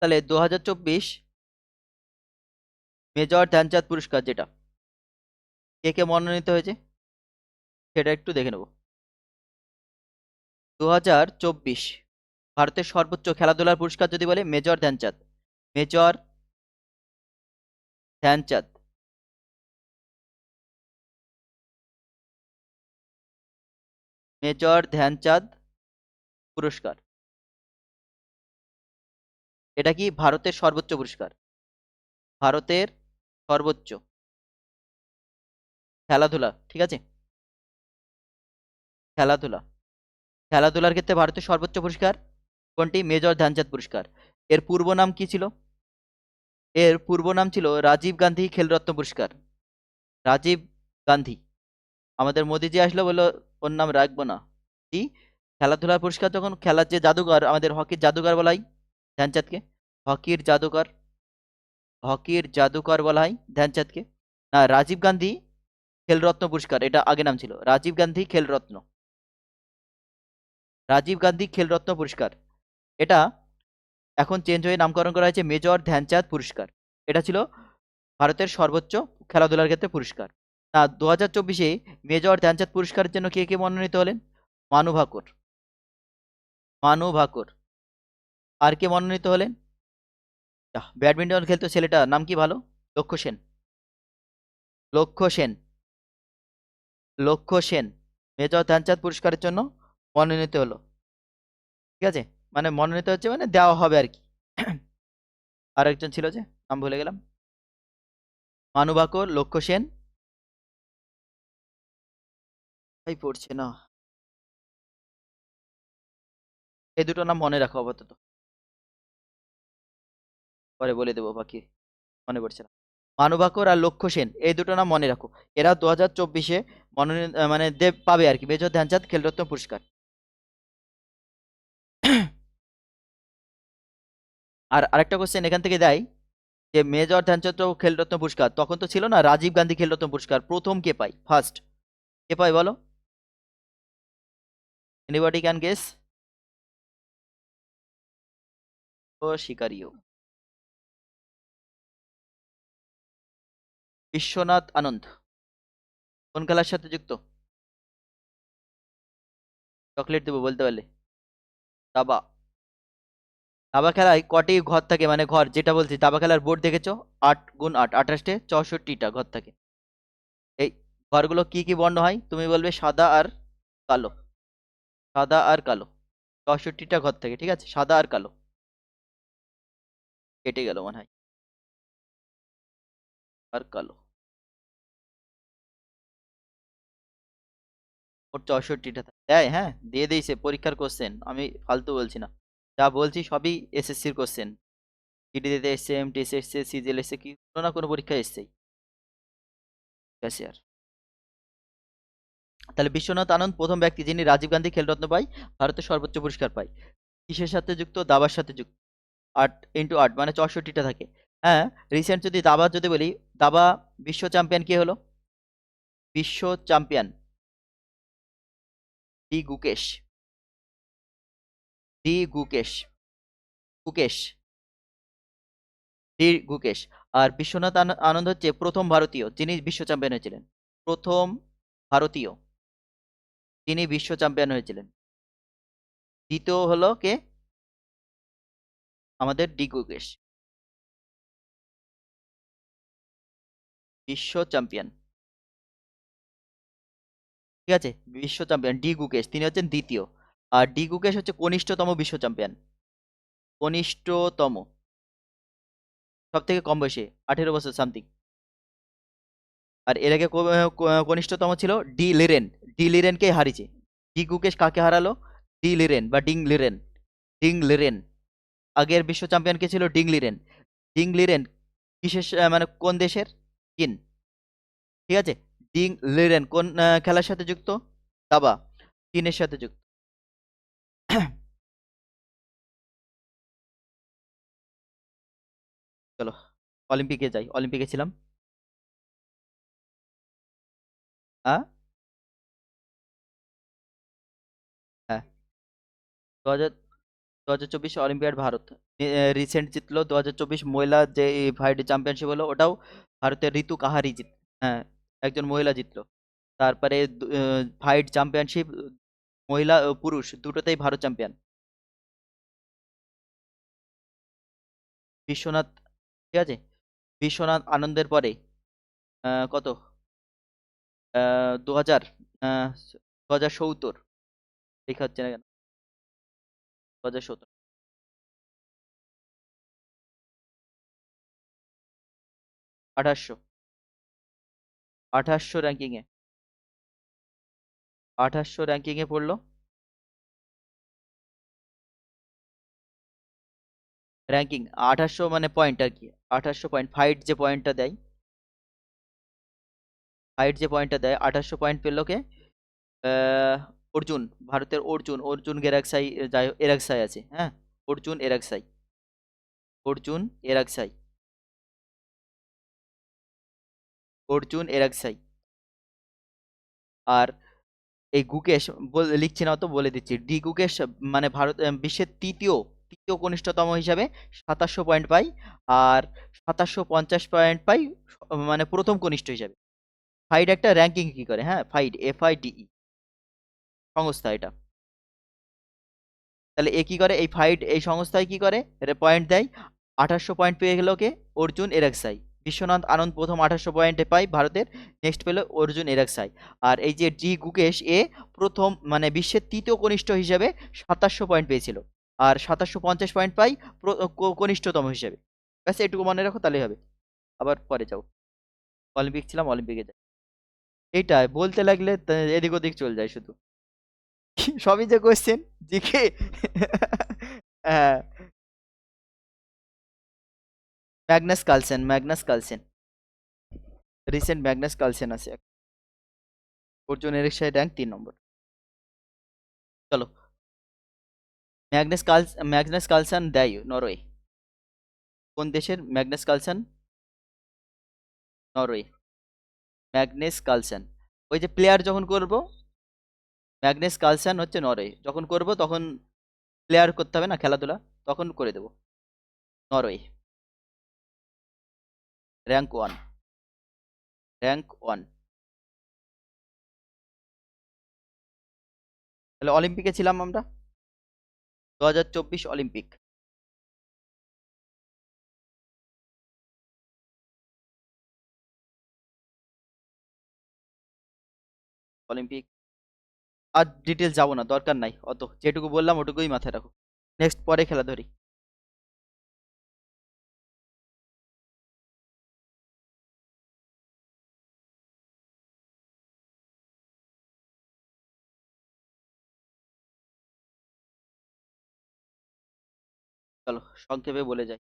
তাহলে 2024 মেজর ধ্যানচাঁদ পুরস্কার যেটা, কে কে মনোনীত হয়েছে সেটা একটু দেখে নেব। 2024 ভারতের সর্বোচ্চ খেলাধুলার পুরস্কার যদি বলে, major Dhyan Chand, major Dhyan Chand, major Dhyan Chand পুরস্কার। এটা কি ভারতের সর্বোচ্চ পুরস্কার, ভারতের সর্বোচ্চ খেলাধুলা, ঠিক আছে, খেলাধুলা, খেলাধুলার ক্ষেত্রে ভারতের সর্বোচ্চ পুরস্কার কোনটি? মেজর ধ্যানচাঁদ পুরস্কার। এর পূর্ব নাম কি ছিল? এর পূর্ব নাম ছিল রাজীব গান্ধী খেলরত্ন পুরস্কার। রাজীব গান্ধী, আমাদের মোদিজি আসলো বললো ওর নাম রাখবো না, কি খেলাধুলার পুরস্কার, যখন খেলার যে জাদুঘর, আমাদের হকির জাদুঘর বলা হয় ধ্যানচাঁদকে, হকির জাদুকর, হকির জাদুকর বলা হয় ধ্যানচাঁদকে। না, রাজীব গান্ধী খেলরত্ন পুরস্কার, এটা আগে নাম ছিল রাজীব গান্ধী খেলরত্ন, রাজীব গান্ধী খেলরত্ন পুরস্কার। এটা এখন চেঞ্জ হয়ে নামকরণ করা হয়েছে মেজর ধ্যানচাঁদ পুরস্কার। এটা ছিল ভারতের সর্বোচ্চ খেলাধুলার ক্ষেত্রে পুরস্কার। না, 2024-এ মেজর ধ্যানচাঁদ পুরস্কারের জন্য কে কে মনোনীত হলেন? মানু ভাকর, মানু ভাকর। আর কে মনোনীত হলেন? ব্যাডমিন্টন খেলতো ছেলেটা, নাম কি ভালো? লক্ষ্য সেন, লক্ষ্য সেন, লক্ষ্য সেন মেজর ধ্যানচাঁদ পুরস্কারের জন্য মনোনীত হলো, ঠিক আছে, মানে মনোনীত হচ্ছে মানে দেওয়া হবে আর কি। আর একজন ছিল যে, নাম ভুলে গেলাম, মানু ভাকর, লক্ষ্য সেন, ভাই পড়ছে না, এই দুটো নাম মনে রাখো আপাতত, পরে বলে দেবো বাকি, মনে পড়ছে না। মানু ভাকর আর লক্ষ্য সেন, এই দুটো নাম মনে রাখো। এরা 2024-এ মনোনীত মানে দেব পাবে আর কি মেজর ধ্যানচাঁদ খেলরত্ন পুরস্কার। আর আরেকটা কোশ্চেন এখান থেকে দেয় যে মেজর ধ্যানচাঁদ খেলরত্ন পুরস্কার তখন তো ছিল না, রাজীব গান্ধী খেলরত্ন পুরস্কার প্রথম কে পায়, ফার্স্ট কে পায় বলো? Anybody can guess? ও শিকারিও, বিশ্বনাথ আনন্দ। কোন খেলার সাথে যুক্ত? চকলেট দেবো বলতে পারলে। দাবা, দাবা খেলায় কটি ঘর থাকে, মানে ঘর যেটা বলছি, দাবা খেলার বোর্ড দেখেছো? 8 × 8, 28-এ 64টা ঘর থাকে। এই ঘরগুলো কি কি বর্ণ হয় তুমি বলবে? সাদা আর কালো, সাদা আর কালো। 64টা ঘর থেকে, ঠিক আছে, সাদা আর কালো। কেটে গেল মনে হয়, আর কালো, ওর 64টা দেয়, হ্যাঁ দিয়ে দিয়েছে পরীক্ষার কোশ্চেন, আমি ফালতু বলছি না, যা বলছি সবই এসএসসির কোশ্চেন। জিডি দিতে এসছে, এমটিএস এসছে, সিজিএল এসছে, কি কোনো না কোনো পরীক্ষা এসছেই। ক্যাশিয়ার। তাহলে বিশ্বনাথ আনন্দ প্রথম ব্যক্তি যিনি রাজীব গান্ধী খেলরত্ন পায়, ভারতের সর্বোচ্চ পুরস্কার পায়। কিসের সাথে যুক্ত? দাবার সাথে যুক্ত। 8 × 8 মানে 64টা থাকে। হ্যাঁ, রিসেন্ট যদি দাবা যদি বলি, দাবা বিশ্ব চ্যাম্পিয়ন কে হলো? বিশ্ব চ্যাম্পিয়ন ডি গুকেশ। ডি গুকেশ। গুকেশ। ডি গুকেশ। আর বিশ্বনাথ আনন্দ হচ্ছে প্রথম ভারতীয় যিনি বিশ্ব চ্যাম্পিয়ন হয়েছিলেন। প্রথম ভারতীয় যিনি বিশ্ব চ্যাম্পিয়ন হয়েছিলেন। দ্বিতীয় হলো কে? আমাদের ডি গুকেশ। বিশ্ব চ্যাম্পিয়ন, ঠিক আছে, বিশ্ব চ্যাম্পিয়ন ডি গুকেশ, তিনি হচ্ছেন দ্বিতীয়। আর ডি গুকেশ হচ্ছে কনিষ্ঠতম বিশ্ব চ্যাম্পিয়ন, কনিষ্ঠতম, সব থেকে কম বয়সে, 18 বছর সামথিং। আর এর আগে কনিষ্ঠতম ছিল ডি লিরেন, ডি লিরেনকেই হারিয়েছে। ডি গুকেশ কাকে হারালো? ডি লিরেন বা ডিং লিরেন, ডিং লিরেন। আগের বিশ্ব চ্যাম্পিয়ন কে ছিল ডিং লিরেন। ডিং লিরেন কিসের মানে কোন দেশের? চীন, ঠিক আছে। ডিং লিরেন কোন খেলার সাথে যুক্ত? দাবা, চীনের সাথে যুক্ত। চলো অলিম্পিকে যাই, অলিম্পিকে ছিলাম। হ্যাঁ, হ্যাঁ, 2024 অলিম্পিয়াড ভারত রিসেন্ট জিতলো। 2024 মহিলা যে ফাইড চ্যাম্পিয়নশিপ হলো, ওটাও ভারতের ঋতু কাহারি হ্যাঁ, একজন মহিলা জিতলো। তারপরে ফাইড চ্যাম্পিয়নশিপ মহিলা ও পুরুষ দুটোতেই ভারত চ্যাম্পিয়ন। বিশ্বনাথ, ঠিক আছে, বিশ্বনাথ আনন্দের পরে কত, 2000, 2070, লেখা হচ্ছে না কেন? 2017, 1800, 1800 র্যাঙ্কিংয়ে, 1800 র্যাঙ্কিংয়ে পড়লো। র্যাঙ্কিং 1800 মানে পয়েন্ট আর কি, 1800 পয়েন্ট, ফাইট যে পয়েন্টটা দেয়, ফাইট যে পয়েন্টটা দেয়, 1800 পয়েন্ট পেল কে? আহ, অর্জুন, ভারতের অর্জুন, অর্জুন গেরাক্সাই, যাই হোক, এরাক্সাই আছে, হ্যাঁ, অর্জুন এরাক্সাই, অর্জুন এরাক্সাই, অর্জুন এরাক্সাই। আর এই গুকেশ লিখছি না তো, বলে দিচ্ছি, ডি গুকেশ মানে ভারত বিশ্বের তৃতীয়, তৃতীয় কনিষ্ঠতম হিসাবে 2700 পয়েন্ট পাই। আর 2750 পয়েন্ট পাই মানে প্রথম কনিষ্ঠ হিসাবে। ফাইড একটা র্যাঙ্কিং কি করে, হ্যাঁ, ফাইড FIDE সংস্থা এটা। তাহলে এ কি করে, এই ফাইড এই সংস্থায় কি করে, পয়েন্ট দেয়। 1800 পয়েন্ট পেয়ে গেল কে? অর্জুন এরাকসাই। বিশ্বনাথ আনন্দ প্রথম 1800 পয়েন্টে পাই ভারতের, নেক্সট পেল অর্জুন এরাকসাই। আর এই যে ডি গুকেশ, এ প্রথম মানে বিশ্বের তৃতীয় কনিষ্ঠ হিসেবে 2700 পয়েন্ট পেয়েছিল। আর 2750 পয়েন্ট পাই কনিষ্ঠতম হিসেবে। ব্যাস এটুকু মনে রাখো তাহলেই হবে। আবার পরে যাও, অলিম্পিক ছিলাম, অলিম্পিকে যাই। এইটাই বলতে লাগলে এদিক ওদিক চলে যায় শুধু। সবই যে কোয়েশ্চেন জিকে। হ্যাঁ, Magnus Carlsen, Magnus Carlsen, recent Magnus Carlsen আছে। অর্জুন এরিকসাই র্যাঙ্ক 3 নম্বর। চলো, ম্যাগনাস কালসেন দেয় নরওয়ে। কোন দেশের ম্যাগনাস কালসেন? নরওয়ে। ম্যাগনেস কালসেন, ওই যে প্লেয়ার যখন করব, ম্যাগনেস কালসেন হচ্ছে নরওয়ে, যখন করব তখন প্লেয়ার করতে হবে না খেলাধুলা, তখন করে দেব। Norway, rank 1, rank 1। তাহলে অলিম্পিকে ছিলাম আমরা, 2024 অলিম্পিক, অলিম্পিক আর ডিটেলস যাবো না, দরকার নাই অত, যেটুকু বললাম ওটুকুই মাথায় রাখো। নেক্সট, পরে খেলা ধরি। চলো সংক্ষেপে বলে যাই।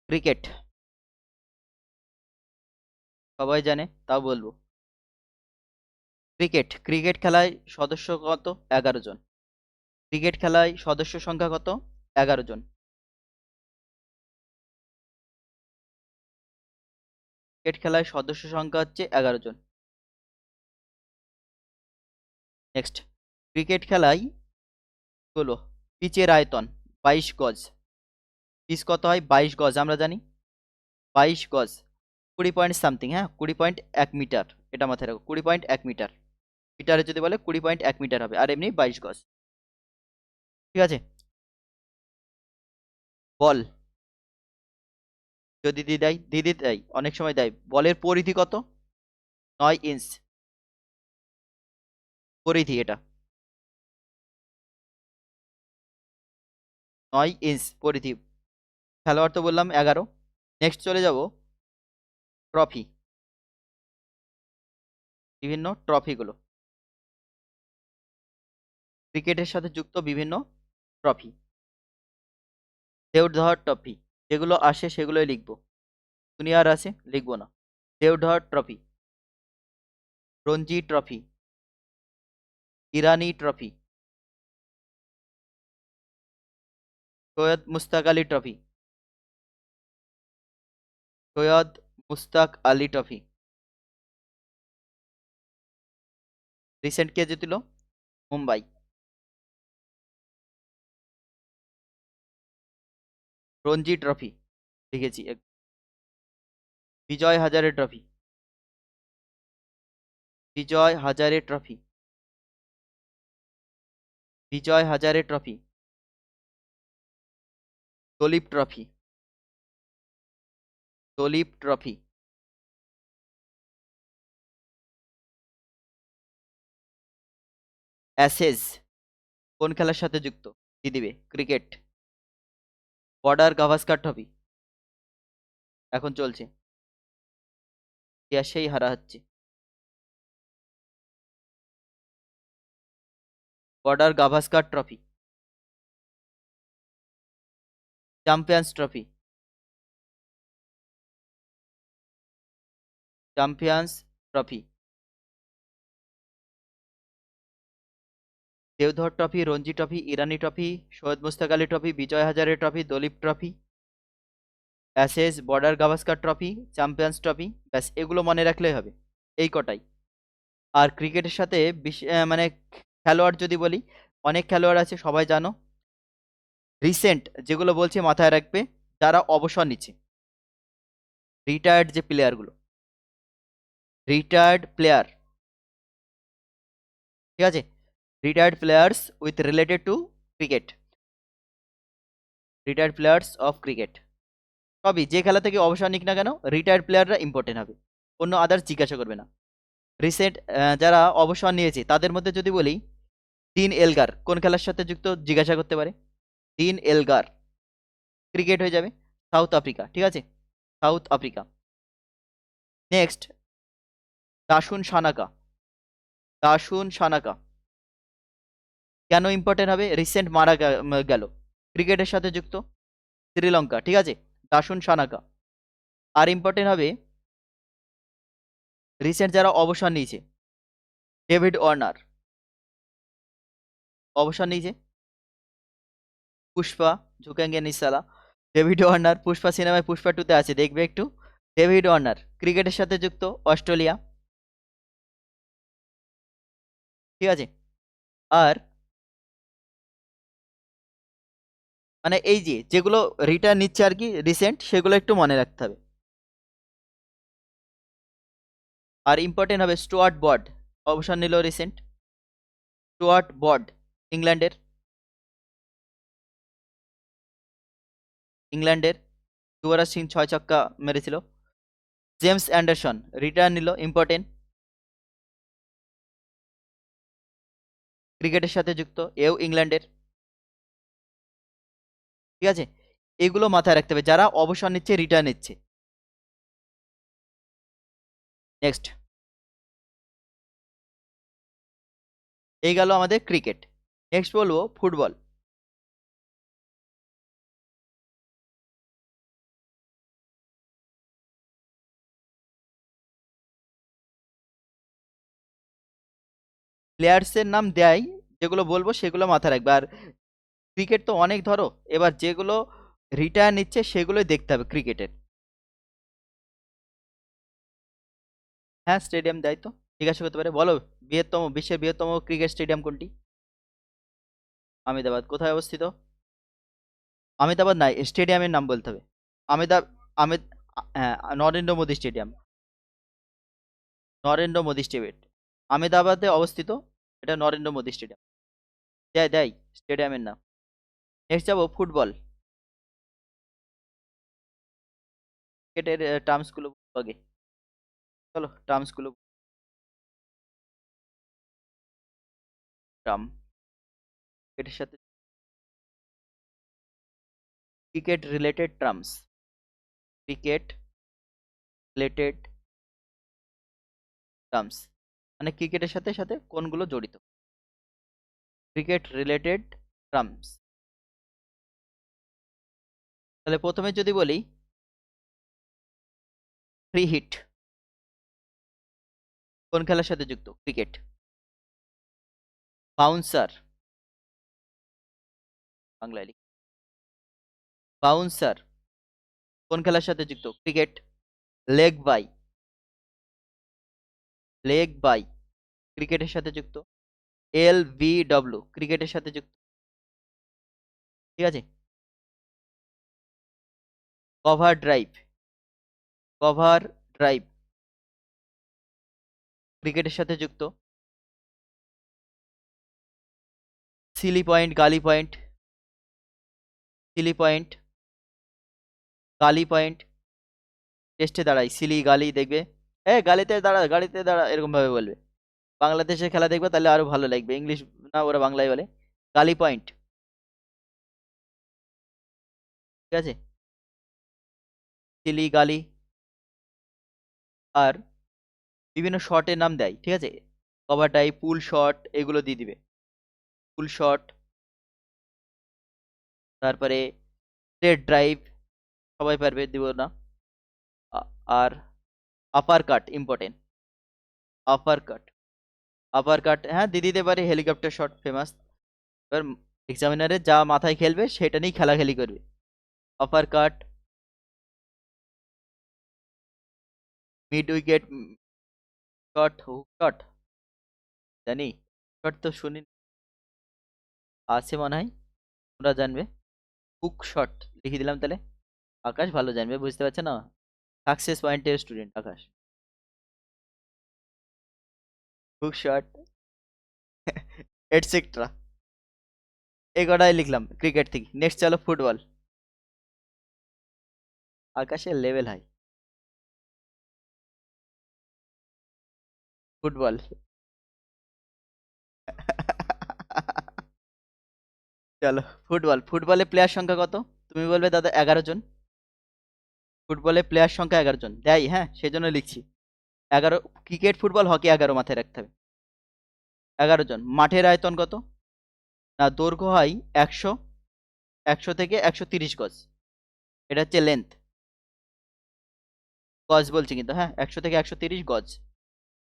ক্রিকেট সবাই জানে, তাও বলবো। ক্রিকেট, ক্রিকেট খেলায় সদস্য কত? 11 জন। ক্রিকেট খেলায় সদস্য সংখ্যা কত? 11 জন। ক্রিকেট খেলায় সদস্য সংখ্যা হচ্ছে 11 জন। নেক্সট, ক্রিকেট খেলায় হলো পিচের আয়তন 22 গজ। পিচ কত হয়? 22 গজ, আমরা জানি 22 গজ, 20 পয়েন্ট সামথিং, হ্যাঁ 20.1 মিটার, এটা মাথায় রাখো, 20.1 মিটার। মিটারে যদি বলে 20.1 মিটার হবে, আর এমনি 22 গজ। ঠিক আছে। বল যদি দিদি দেয়, অনেক সময় দেয়, বলের পরিধি কত? 9 ইঞ্চ পরিধি, এটা 9 ইঞ্চ পরিধি। খেলোয়াড় তো বললাম 11। নেক্সট চলে যাব ট্রফি, বিভিন্ন ট্রফিগুলো, ক্রিকেটের সাথে যুক্ত বিভিন্ন ট্রফি। দেউধর ট্রফি, যেগুলো আসে সেগুলোই লিখবো, দুনিয়ার আছে লিখবো না। Deodhar trophy, Ranji trophy, Irani trophy, Syed Mushtaq Ali trophy, Syed Mushtaq Ali trophy. Recent কে জিতল? মুম্বাই। রঞ্জি ট্রফি লিখেছি। বিজয় Hazare trophy, Vijay Hazare trophy, Vijay Hazare trophy, Duleep trophy, Duleep trophy, Ashes কোন খেলার সাথে যুক্ত? কি দিবে? ক্রিকেট। বর্ডার গাভাস্কার ট্রফি এখন চলছে, সেই হারা হচ্ছে। Border Gavaskar trophy, champions trophy, champions trophy, Deodhar trophy, Ranji trophy, Irani trophy, Syed Mushtaq Ali trophy, Vijay Hazare trophy, Duleep trophy, Ashes, Border Gavaskar trophy, champions trophy, ব্যাস এগুলো মনে রাখলেই হবে, এই কটাই। আর ক্রিকেটের সাথে মানে খেলোয়াড় যদি বলি, অনেক খেলোয়াড় আছে, সবাই জানো। রিসেন্ট যেগুলো বলছি মাথায় রাখবে, যারা অবসর নিচ্ছে, রিটায়ার্ড যে প্লেয়ারগুলো, রিটায়ার্ড প্লেয়ার, ঠিক আছে, retired players with related to cricket, retired players of cricket, সবই যে খেলা থেকে অবসর নিক না কেন, রিটায়ার্ড প্লেয়াররা ইম্পর্টেন্ট হবে, অন্য আদার্স জিজ্ঞাসা করবে না। রিসেন্ট যারা অবসর নিয়েছে তাদের মধ্যে যদি বলি, ডিন এলগার কোন খেলার সাথে যুক্ত জিজ্ঞাসা করতে পারে, ডিন এলগার, ক্রিকেট হয়ে যাবে। সাউথ আফ্রিকা, ঠিক আছে, south Africa. Next, Dasun Shanaka, Dasun Shanaka কেন ইম্পর্টেন্ট হবে? রিসেন্ট মারা গেল, ক্রিকেটের সাথে যুক্ত, শ্রীলঙ্কা, ঠিক আছে, দাসুন সানাকা। আর ইম্পর্টেন্ট হবে রিসেন্ট যারা অবসর নিয়েছে, ডেভিড ওয়ার্নার অবসর নিয়েছে, পুষ্পা ঝুঁকেঙ্গে নিসালা, ডেভিড ওয়ার্নার পুষ্পা সিনেমায় পুষ্পা 2-তে আছে, দেখবে একটু। ডেভিড ওয়ার্নার ক্রিকেটের সাথে যুক্ত, অস্ট্রেলিয়া, ঠিক আছে। আর মানে এই যে যেগুলো রিটার্ন নিচ্ছে আর কি রিসেন্ট, সেগুলো একটু মনে রাখতে হবে। আর ইম্পর্টেন্ট হবে স্টুয়ার্ট বর্ড, অবসর নিল রিসেন্ট, স্টুয়ার্ট বর্ড, ইংল্যান্ডের, ইংল্যান্ডের যুবরাজ সিং 6 ছক্কা মেরেছিল। জেমস অ্যান্ডারসন রিটার্ন নিল, ইম্পর্টেন্ট। ক্রিকেটের সাথে যুক্ত, এও ইংল্যান্ডের। ঠিক আছে, এগুলো মাথায় রাখতে হবে যারা অবসর নিচ্ছে, রিটায়ার নিচ্ছে। নেক্সট, এই গেল আমাদের ক্রিকেট। নেক্সট বলবো ফুটবল। প্লেয়ার্সের নাম দেয়, যেগুলো বলবো সেগুলো মাথায় রাখবে। আর ক্রিকেট তো অনেক, ধরো এবার যেগুলো রিটায়ার নিচ্ছে সেগুলোই দেখতে হবে ক্রিকেটের। হ্যাঁ, স্টেডিয়াম দেয় তো, জিজ্ঞাসা করতে পারে। বলো, বিশ্বের বৃহত্তম ক্রিকেট স্টেডিয়াম কোনটি? আহমেদাবাদ। কোথায় অবস্থিত? আহমেদাবাদ নাই, স্টেডিয়ামের নাম বলতে হবে। আহমেদাবাদ, আহমেদ, হ্যাঁ, নরেন্দ্র মোদী স্টেডিয়াম। নরেন্দ্র মোদী স্টেডিয়াম আহমেদাবাদে অবস্থিত, এটা নরেন্দ্র মোদী স্টেডিয়াম। দেয় দেয় স্টেডিয়ামের নাম। নেক্সট যাবো ফুটবল। ক্রিকেটের টার্মস গুলো আগে, চলো টার্মস গুলো। টার্ম, ক্রিকেটের সাথে, cricket related terms, cricket related terms মানে ক্রিকেটের সাথে সাথে কোনগুলো জড়িত, ক্রিকেট রিলেটেড টার্মস। তাহলে প্রথমে যদি বলি ফ্রি হিট, কোন খেলার সাথে যুক্ত? ক্রিকেট। বাউন্সার, বাংলায় লিখি, বাউন্সার কোন খেলার সাথে যুক্ত? Cricket. Leg by, leg by ক্রিকেটের সাথে যুক্ত। LBW ক্রিকেটের সাথে যুক্ত। ঠিক আছে, কভার ড্রাইভ, কভার ড্রাইভ ক্রিকেটের সাথে যুক্ত। সিলি পয়েন্ট, গালি পয়েন্ট, সিলি পয়েন্ট, গালি পয়েন্ট, টেস্টে দাঁড়াই সিলি গালি দেখবে, গালিতে দাঁড়া, গালিতে দাঁড়া, এরকম ভাবে বলবে। বাংলাদেশের খেলা দেখবে তাহলে আরো ভালো লাগবে, ইংলিশ না, ওরা বাংলায় বলে। গালি পয়েন্ট। ঠিক আছে, সিলি গালি। আর বিভিন্ন শটের নাম দেয়, ঠিক আছে, কভার ড্রাইভ, পুল শট, এগুলো দিয়ে দিবে। পুল শট, তারপরে স্ট্রেট ড্রাইভ, সবাই পারবে, দিব না। আর আপার কাট ইম্পর্টেন্ট, আপার কাট, আপার কাট হ্যাঁ দিয়ে দিতে পারে। Helicopter shot famous. এবার এক্সামিনারে যা মাথায় খেলবে সেটা নিয়েই খেলাখেলি করবে। Upper cut, mid wicket shot, hook shot, জানি শট তো শুনি, আছে মনে হয়, তোমরা জানবে। হুক শট লিখে দিলাম তাহলে। আকাশ ভালো জানবে, বুঝতে পারছে না, সাকসেস পয়েন্টের স্টুডেন্ট আকাশ। হুক শট এটসেট্রা, এই কটাই লিখলাম ক্রিকেট থেকে। নেক্সট চলো ফুটবল। আকাশের লেভেল হাই, ফুটবল চলো ফুটবল। ফুটবলে প্লেয়ার সংখ্যা কত? তুমি বলবে দাদা 11 জন। ফুটবলে প্লেয়ার সংখ্যা 11 জন দেয়, হ্যাঁ সেই জন্য লিখছি 11। ক্রিকেট, ফুটবল, হকি 11 মাথায় রাখতে হবে। 11 জন। মাঠের আয়তন কত? না, দৈর্ঘ্য হয় 100, 100 থেকে 130 গজ, এটা হচ্ছে লেন্থ। গজ বলছি কিন্তু, হ্যাঁ 100 থেকে 130 গজ।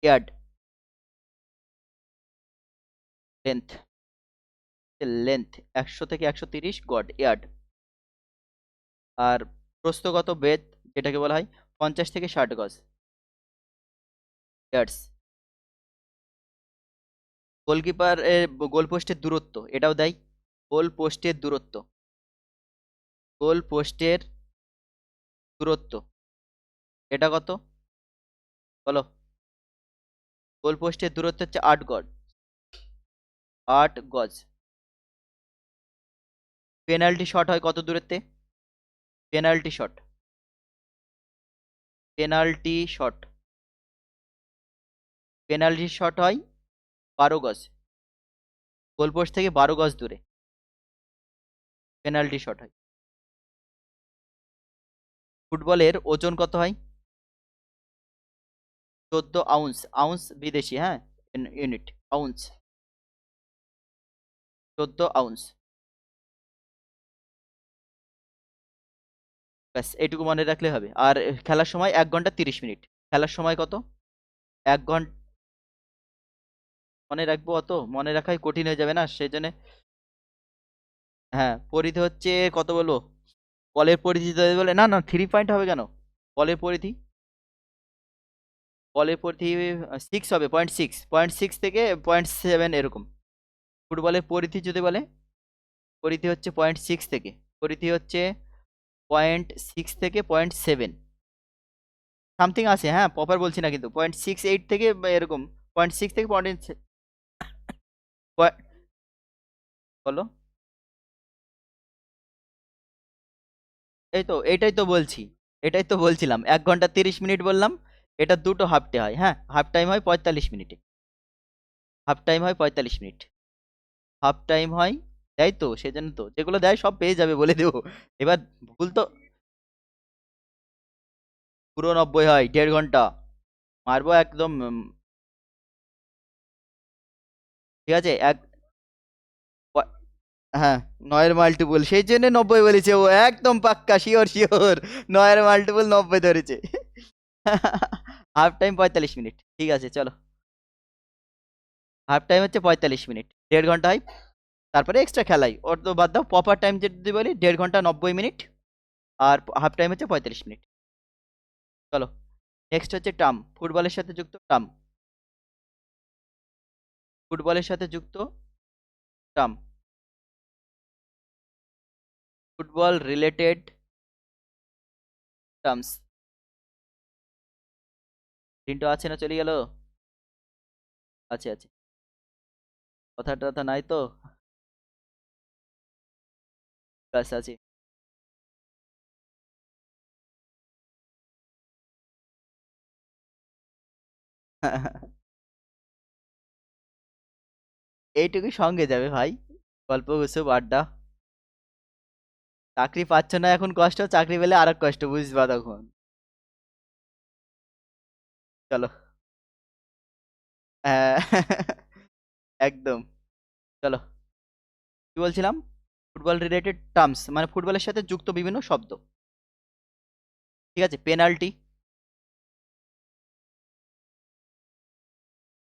ইয়ার্ড, লেন্থ, লেন্থ 100 থেকে 130 গড ইয়ার্ড। আর প্রস্থগত বেধ, যেটাকে বলা হয় 50 থেকে 60 গজ, ইয়ার্ডস। গোলকিপার গোল পোস্টের দূরত্ব, এটাও দেয়। গোল পোস্টের দূরত্ব, গোল পোস্টের দূরত্ব এটা কত বলো? গোল পোস্টের দূরত্ব হচ্ছে 8 গজ, 8 গজ। পেনাল্টি শট হয় কত দূরত্বে? Penalty shot, penalty shot, penalty shot হয় 12 গজ। গোলপোস্ট থেকে 12 গজ দূরে পেনাল্টি শট হয়। ফুটবলের ওজন কত হয়? 14 আউন্স। আউন্স বিদেশি, হ্যাঁ, ইউনিট আউন্স। 14 আউন্স। ব্যাস এইটুকু মনে রাখলে হবে। আর খেলার সময় 1 ঘন্টা 30 মিনিট। খেলার সময় কত? 1 ঘন্টা মনে রাখবো? অত মনে রাখাই কঠিন হয়ে যাবে না, সেই জন্য। হ্যাঁ, পরিধি হচ্ছে কত বলবো? বলের পরিধি যদি বলে, না না 3 পয়েন্ট হবে কেন? বলের পরিধি, বলের পরিধি 6 হবে, 0.6, 0.6 থেকে 0.7 এরকম। ফুটবলের পরিধি যদি বলে, পরিধি হচ্ছে 0.6 থেকে, পরিধি হচ্ছে 0.6 থেকে 0.7 সামথিং আছে, হ্যাঁ, প্রপার বলছি না কিন্তু, 0.68 থেকে বা এরকম, 0.6 থেকে বলো। এই তো, এটাই তো বলছি, এটাই তো বলছিলাম, 1 ঘন্টা 30 মিনিট বললাম। এটা দুটো হাফটে হয়, হ্যাঁ, হাফ টাইম হয় 45 মিনিটে। হাফ টাইম হয় 45 মিনিট। হাফ টাইম হয়, তাই তো, সেজন্য তো যেগুলো দেয় সব পেয়ে যাবে বলে দেবো। এবার ভুল তো। পুরো 90 হয়, 1.5 ঘন্টা মারবো একদম। ঠিক আছে, প- হ্যাঁ, 9-এর মাল্টিপুল, সেই জন্য 90 বলেছে ও, একদম পাক্কা শিওর শিওর। 9-এর মাল্টিপুল 90 ধরেছে। হাফ টাইম 45 মিনিট, ঠিক আছে চলো। হাফ টাইম হচ্ছে 45 মিনিট, 1.5 ঘন্টা হয়। তারপরে এক্সট্রা খেলাই, ওর তো বাদ দাও, প্রপার টাইম যদি বলি 1.5 ঘন্টা 90 মিনিট। আর হাফ টাইম হচ্ছে 45 মিনিট। চলো, নেক্সট হচ্ছে টার্ম, ফুটবলের সাথে যুক্ত টার্ম। ফুটবলের সাথে যুক্ত টার্ম, ফুটবল রিলেটেড টার্মস। প্রিন্টও আছে না, চলে গেল? আছে আছে, কথা টথা নাই তো? ব্যাস আছে। এইটুকুই সঙ্গে যাবে ভাই, গল্প গুজব আড্ডা। চাকরি পাচ্ছ না এখন কষ্ট, চাকরি পেলে আর এক কষ্ট বুঝবা তখন। চলো। হ্যাঁ, একদম। চলো, কি বলছিলাম? ফুটবল রিলেটেড টার্মস মানে ফুটবলের সাথে যুক্ত বিভিন্ন শব্দ। ঠিক আছে, পেনাল্টি,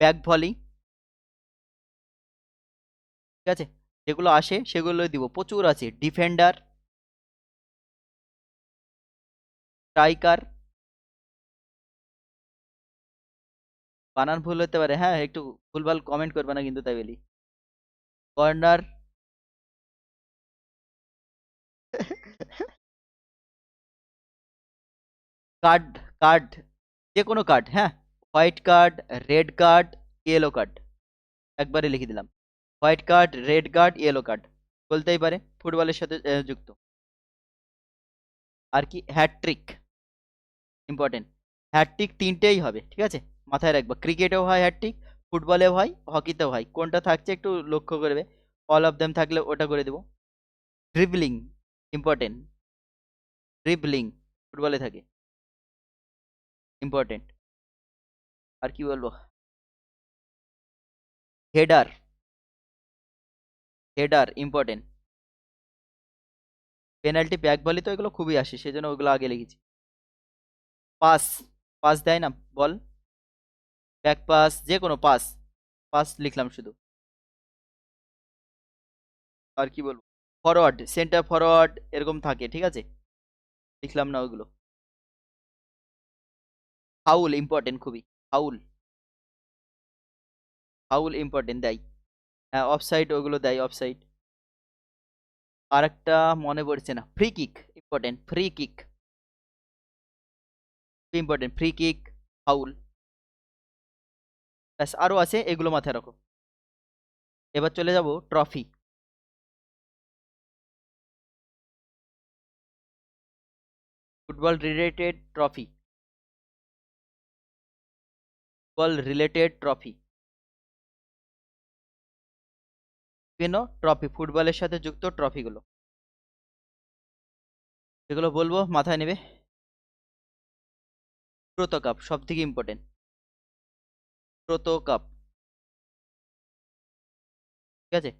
ব্যাক ভলি। ঠিক আছে, যেগুলো আসে সেগুলোই দিব, প্রচুর আছে। Defender, striker. বানান ভুল হতে পারে, হ্যাঁ, একটু ভুলভাল কমেন্ট করবে না কিন্তু, তাই বলি। কর্নার। কার্ড, কার্ড, যে কোনো কার্ড, হ্যাঁ। White card, red card, yellow card, একবারে লিখে দিলাম। White card, red card, yellow card বলতেই পারে, ফুটবলের সাথে যুক্ত। আর কি, হ্যাটট্রিক, ইম্পর্টেন্ট। হ্যাটট্রিক তিনটেই হবে, ঠিক আছে, মাথায় রাখবা। ক্রিকেটেও হয় হ্যাটট্রিক, ফুটবলেও হয়, হকিতেও হয়, কোনটা থাকছে একটু লক্ষ্য করবে। অল অফ দেম থাকলে ওটা করে দেবো। Dribbling, important. ড্রিবলিং ফুটবলে থাকে, ইম্পর্টেন্ট। আর কি বলবো? Header, header important. Penalty, back volley তো এগুলো খুবই আসে, সেজন্য ওগুলো আগে লিখেছি। পাস, পাস দেয় না বল, ব্যাক পাস, যে কোনো পাস, পাস লিখলাম শুধু। আর কি বলবো? ফরওয়ার্ড, সেন্টার ফরওয়ার্ড এরকম থাকে, ঠিক আছে, লিখলাম না ওগুলো। ফাউল ইম্পর্টেন্ট খুবই, ফাউল, ফাউল ইম্পর্টেন্ট দেয়। হ্যাঁ, অফসাইড ওগুলো দেয়, অফসাইড। আর একটা মনে পড়ছে না, free kick important, free kick important, free kick, foul. ব্যাস, আরো আছে, এগুলো মাথায় রাখো। এবার চলে যাব trophy. Football related trophy, football related trophy. বিভিন্ন ট্রফি, ফুটবলের সাথে যুক্ত ট্রফিগুলো, যেগুলো বলবো মাথায় নেবে। প্রতো কাপ সব থেকে ইম্পর্টেন্ট, প্রতো কাপ, ঠিক আছে।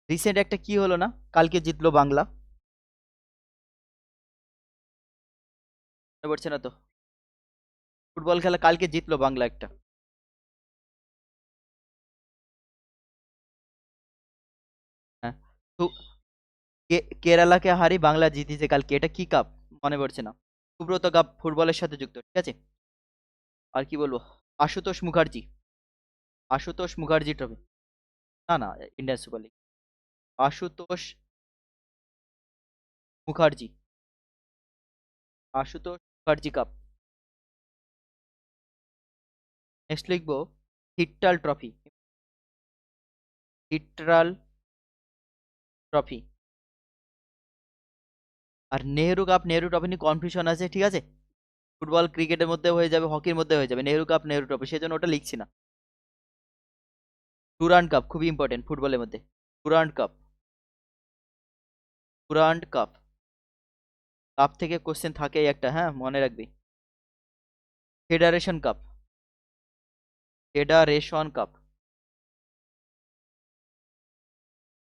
রিসেন্ট একটা কি হলো না, কালকে জিতলো বাংলা, মনে পড়ছে না তো, ফুটবল খেলা কালকে জিতলো বাংলা একটা। হ্যাঁ, তো কেরালাকে হারি বাংলা জিতেছে কালকে, এটা কি কাপ মনে পড়ছে না। সুব্রত কাপ ফুটবলের সাথে যুক্ত, ঠিক আছে। আর কি বলবো, আশুতোষ মুখার্জি, আশুতোষ মুখার্জি ট্রফি, না না, Indian super league, Ashutosh Mukherjee, Ashutosh Mukherjee cup. Next লিখবো হিট্টাল ট্রফি, হিট্রাল ট্রফি। আর নেহেরু কাপ, নেহেরু ট্রফি নিয়ে কনফিউশন আছে, ঠিক আছে। ফুটবল ক্রিকেটের মধ্যে হয়ে যাবে, হকির মধ্যে হয়ে যাবে, নেহেরু কাপ নেহেরু ট্রফি, সেই জন্য ওটা লিখছি না। ডুরান্ড কাপ খুবই ইম্পর্টেন্ট ফুটবলের মধ্যে, Durand cup, Durand cup, cup থেকে কোশ্চেন থাকে একটা, হ্যাঁ মনে রাখবি। ফেডারেশন কাপ, ফেডারেশন কাপ,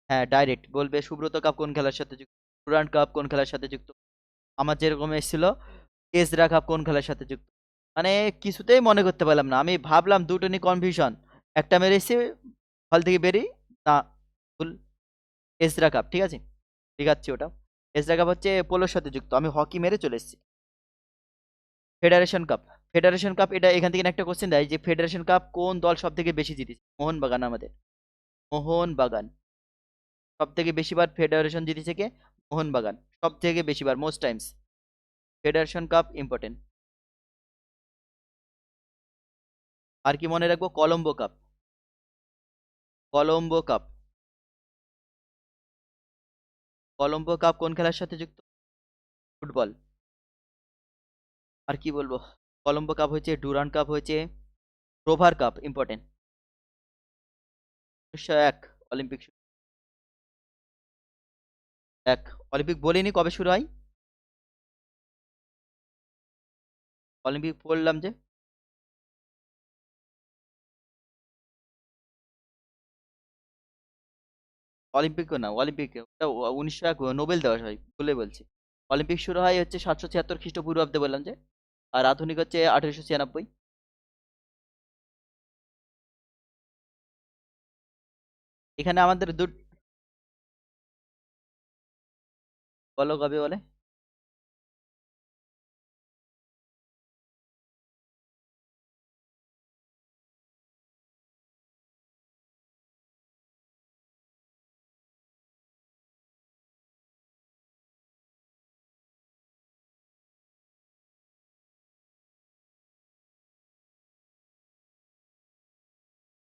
হ্যাঁ ডাইরেক্ট বলবে সুব্রত কাপ কোন খেলার সাথে যুক্ত, ডুরান্ড কাপ কোন খেলার সাথে যুক্ত। আমার যেরকম এসেছিল এজরা কাপ কোন খেলার সাথে যুক্ত, মানে কিছুতেই মনে করতে পারলাম না, আমি ভাবলাম দুটো নিয়ে কনফিউশন, একটা মেরেছি হল থেকে বেরিয়ে, না ভুল, এজরা কাপ, ঠিক আছে, দেখাচ্ছি ওটা। এজরা কাপ হচ্ছে পোলোর সাথে যুক্ত, আমি হকি মেরে চলে এসেছি। ফেডারেশন কাপ, ফেডারেশন কাপ এটা এখান থেকে একটা কোশ্চেন দেয় যে ফেডারেশন কাপ কোন দল সব থেকে বেশি জিতেছে, মোহনবাগান আমাদের, মোহনবাগান সব থেকে বেশিবার ফেডারেশন জিতেছে কে, মোহনবাগান সব থেকে বেশিবার, most times. Federation cup important. আর কি মনে রাখবো, Colombo cup, Colombo cup, Colombo cup কোন খেলার সাথে যুক্ত, ফুটবল। আর কি বলবো, কলম্বো কাপ হয়েছে, ডুরান্ড কাপ হয়েছে, রোভার কাপ ইম্পর্টেন্ট, 1901 অলিম্পিক এক, অলিম্পিক বলিনি কবে শুরু হয়, অলিম্পিক বললাম যে, অলিম্পিক না, অলিম্পিক ওটা 1901 নোবেল দেওয়া হয় বলে বলছি। অলিম্পিক শুরু হয় হচ্ছে 776 খ্রিস্টপূর্বাব্দে বললাম যে, আর আধুনিক হচ্ছে 1896। এখানে আমাদের বলো কবে বলে,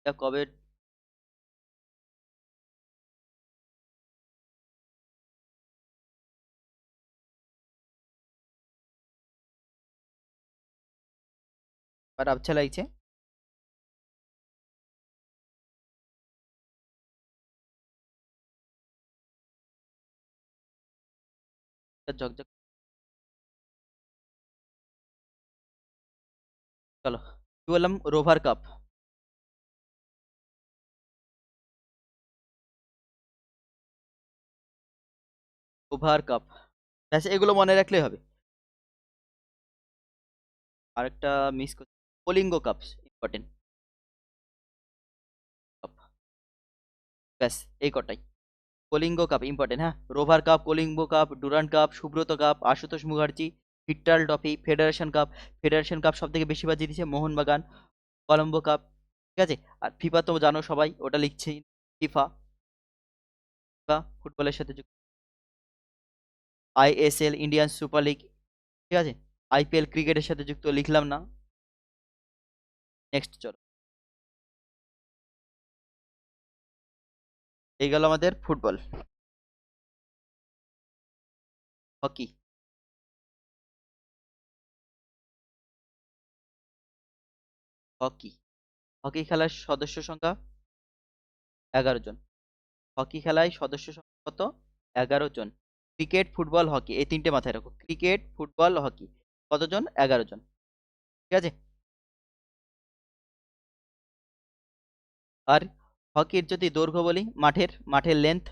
এটা কবে, আর আচ্ছা লাগছে, এটা ঝকঝক, চলো কি বললাম, রোভার কাপ, রোভার কাপ, ব্যাস এগুলো মনে রাখলেই হবে। আরেকটা মিস করছি, কলিঙ্গ কাপ ইম্পর্টেন্ট কাপ, ব্যাস এই কটাই। কলিঙ্গ কাপ ইম্পর্টেন্ট, হ্যাঁ, rover cup, Kalinga cup, Durand cup, Subrata cup, Ashutosh Mukherjee, Victor trophy, federation cup, federation cup সব থেকে বেশিবার জিতেছে মোহনবাগান, কলম্বো কাপ, ঠিক আছে। আর ফিফা তো জানো সবাই, ওটা লিখছি, ফিফা, ফিফা ফুটবলের সাথে যুক্ত, আইএসএল ইন্ডিয়ান সুপার লিগ, ঠিক আছে, আইপিএল ক্রিকেটের সাথে যুক্ত, লিখলাম না। নেক্সট চলো, এই গেল আমাদের ফুটবল। হকি, হকি, হকি খেলার সদস্য সংখ্যা 11 জন। হকি খেলায় সদস্য সংখ্যা কত? 11 জন। ক্রিকেট, ফুটবল, হকি এই তিনটে মাথায় রাখো। ক্রিকেট, ফুটবল, হকি কতজন? 11 জন। ঠিক আছে। আর হকির যদি দৈর্ঘ্য বলি, মাঠের লেন্থ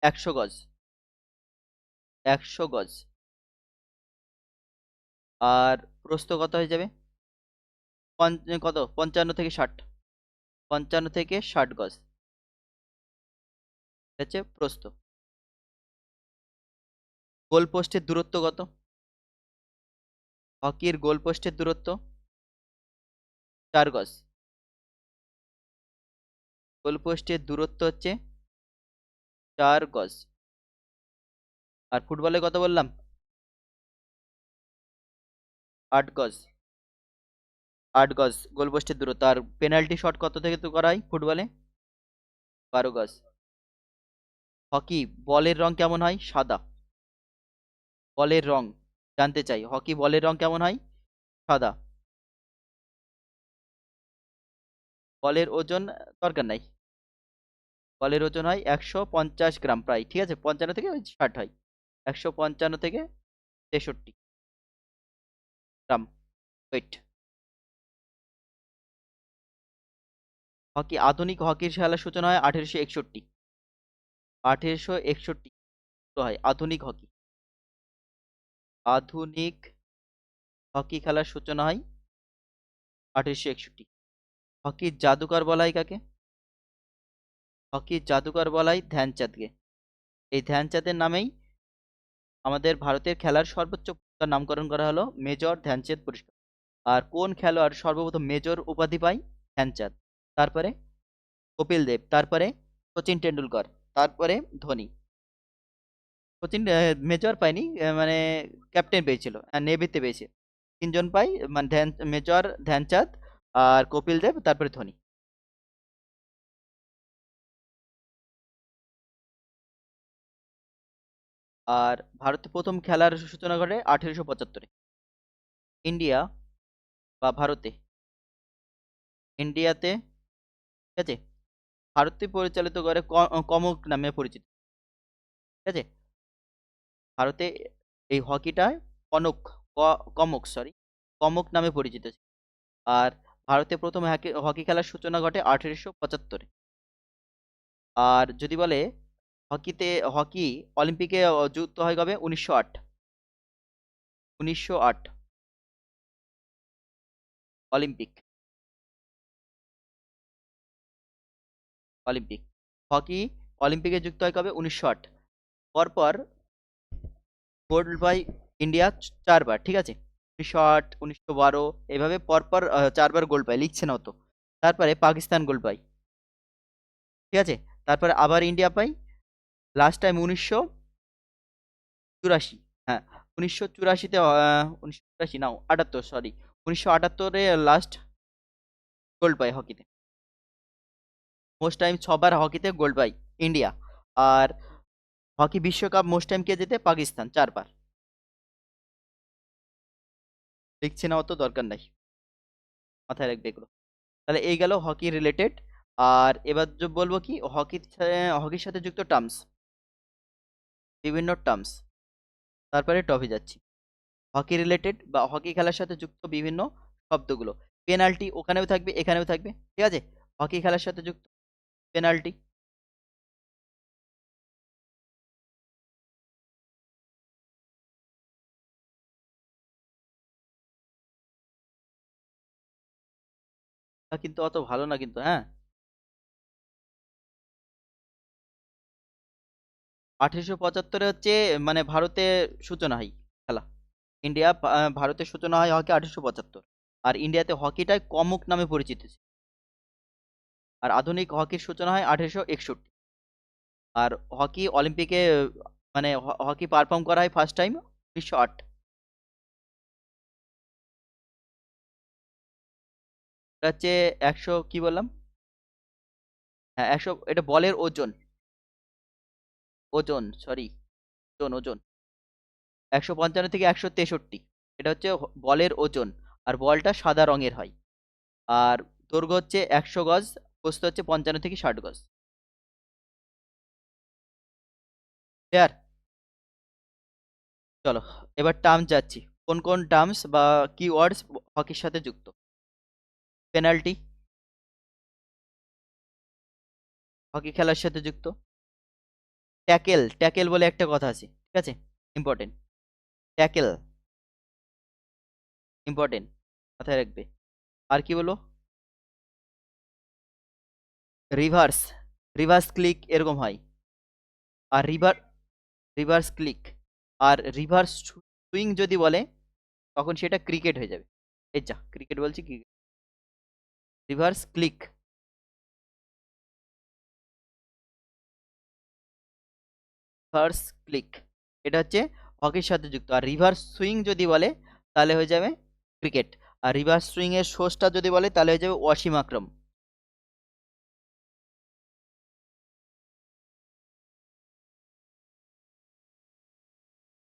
100 গজ। 100 গজ। আর প্রস্থ কত হয়ে যাবে? কত? 55 থেকে 60। 55 থেকে 60 গজ হচ্ছে প্রস্থ। গোল পোস্টের দূরত্ব কত? হকির গোল পোস্টের দূরত্ব 4 গজ। গোল পোস্টের দূরত্ব হচ্ছে 4 গজ। আর ফুটবলে কত বললাম? 8 গজ। 8 গজ গোল পোস্টের দূরত্ব। আর পেনাল্টি শট কত থেকে তো করা হয় ফুটবলে? 12 গজ। হকি বলের রং কেমন হয়? সাদা। বলের রং জানতে চাই, হকি বলের রং কেমন হয়? সাদা। বলের ওজন দরকার নাই। বলের ওজন হয় 150 গ্রাম প্রায়, ঠিক আছে, 55 থেকে ওই 60 হয়। 155 থেকে 63 গ্রাম ওয়েট। আধুনিক হকির খেলার সূচনা হয় 1861। 1861 হয় আধুনিক হকি। আধুনিক হকি খেলার সূচনা হয় 1861। হকির জাদুকর বলা হয় কাকে? হকির জাদুকর বলা হয় ধ্যানচাঁদকে। এই ধ্যানচাঁদের নামেই আমাদের ভারতের খেলার সর্বোচ্চ পুরস্কার নামকরণ করা হলো মেজর ধ্যানচাঁদ পুরস্কার। আর কোন খেলোয়াড় সর্বপ্রথম মেজর উপাধি পায়? ধ্যানচাঁদ। তারপরে কপিল দেব, তারপরে সচিন টেন্ডুলকর, তারপরে ধোনি। সচিন মেজর পায়নি, মানে ক্যাপ্টেন পেয়েছিল, নেভিতে পেয়েছে। তিনজন পাই, মানে মেজর ধ্যানচাঁদ, আর কপিল দেব, তারপরে ধোনি। আর ভারতে প্রথম খেলার সূচনা ঘটে 1875-এ। ইন্ডিয়া বা ভারতে, ইন্ডিয়াতে, ঠিক আছে, ভারতে পরিচালিত করে কমক নামে পরিচিত। ঠিক আছে। ভারতে এই হকিটা কনক, কমক, সরি, কমক নামে পরিচিত ছিল। আর ভারতে প্রথম হকি খেলার সূচনা ঘটে 1875-এ। আর যদি বলে হকি অলিম্পিকে যুক্ত হয় কবে? 1908। 1908 অলিম্পিক। অলিম্পিক হকি অলিম্পিকে যুক্ত হয় কবে? 1908। পরপর গোল্ড পাই ইন্ডিয়া 4বার, ঠিক আছে, 1908, 1912, এভাবে পরপর 4বার গোল্ড পায়, লিখছে না অত। তারপরে পাকিস্তান গোল্ড পায়, ঠিক আছে। তারপরে আবার ইন্ডিয়া পাই, লাস্ট টাইম 1984। হ্যাঁ, 1984-তে, 1984 না, 78, সরি, 1978-এ লাস্ট গোল্ড পায় হকিতে। মোস্ট টাইম 6বার হকিতে গোল্ড পায় ইন্ডিয়া। আর হকি বিশ্বকাপ মোস্ট টাইম কে জেতে? পাকিস্তান, 4বার। লিখছে না অত, দরকার নাই, মাথায় রাখবে এগুলো। তাহলে এই গেল হকি রিলেটেড। আর এবার বলবো কি হকির সাথে যুক্ত টার্মস, বিভিন্ন টার্মস। তারপরে টপে যাচ্ছি। হকি রিলেটেড বা হকি খেলার সাথে যুক্ত বিভিন্ন শব্দগুলো। পেনাল্টি ওখানেও থাকবে, এখানেও থাকবে, ঠিক আছে। হকি খেলার সাথে যুক্ত পেনাল্টি, কিন্তু অত ভালো না কিন্তু, হ্যাঁ। 1875-এ হচ্ছে, মানে ভারতে সূচনা হয় খেলা। ভারতের সূচনা হয় হকি 1875। আর ইন্ডিয়াতে হকিটাই কমক নামে পরিচিত ছিল। আর আধুনিক হকির সূচনা হয় 1861। আর হকি অলিম্পিকে, মানে হকি পারফর্ম করা হয় ফার্স্ট টাইম 1908। এটা হচ্ছে 100, কি বললাম? হ্যাঁ, 100, এটা বলের ওজন, ওজন, সরি, ওজন, ওজন 155 থেকে 163, এটা হচ্ছে বলের ওজন। আর বলটা সাদা রঙের হয়। আর দৈর্ঘ্য হচ্ছে 100 গজ প্রস্থ হচ্ছে 55 থেকে 60 গজ। ক্লিয়ার? চলো এবার টার্ম যাচ্ছি। কোন কোন টার্মস বা কিওয়ার্ডস হকির সাথে যুক্ত? পেনাল্টি হকি খেলার সাথে যুক্ত। ট্যাকেল, ট্যাকেল বলে একটা কথা আছে, ঠিক আছে, ইম্পর্টেন্ট। ট্যাকেল ইম্পর্টেন্ট, মাথায় রাখবে। আর কি বলো? রিভার্স, রিভার্স ক্লিক এরকম হয়। আর রিভার্স ক্লিক আর রিভার্স সুইং যদি বলে তখন সেটা ক্রিকেট হয়ে যাবে। এই যা ক্রিকেট বলছি, cricket. Reverse click, reverse click এটা হচ্ছে হকির সাথে যুক্ত। আর রিভার্স সুইং যদি বলে তাহলে হয়ে যাবে ক্রিকেট। আর রিভার্স সুইং এর সোর্সটা যদি বলে তাহলে হয়ে যাবে ওয়াসিম আকরম।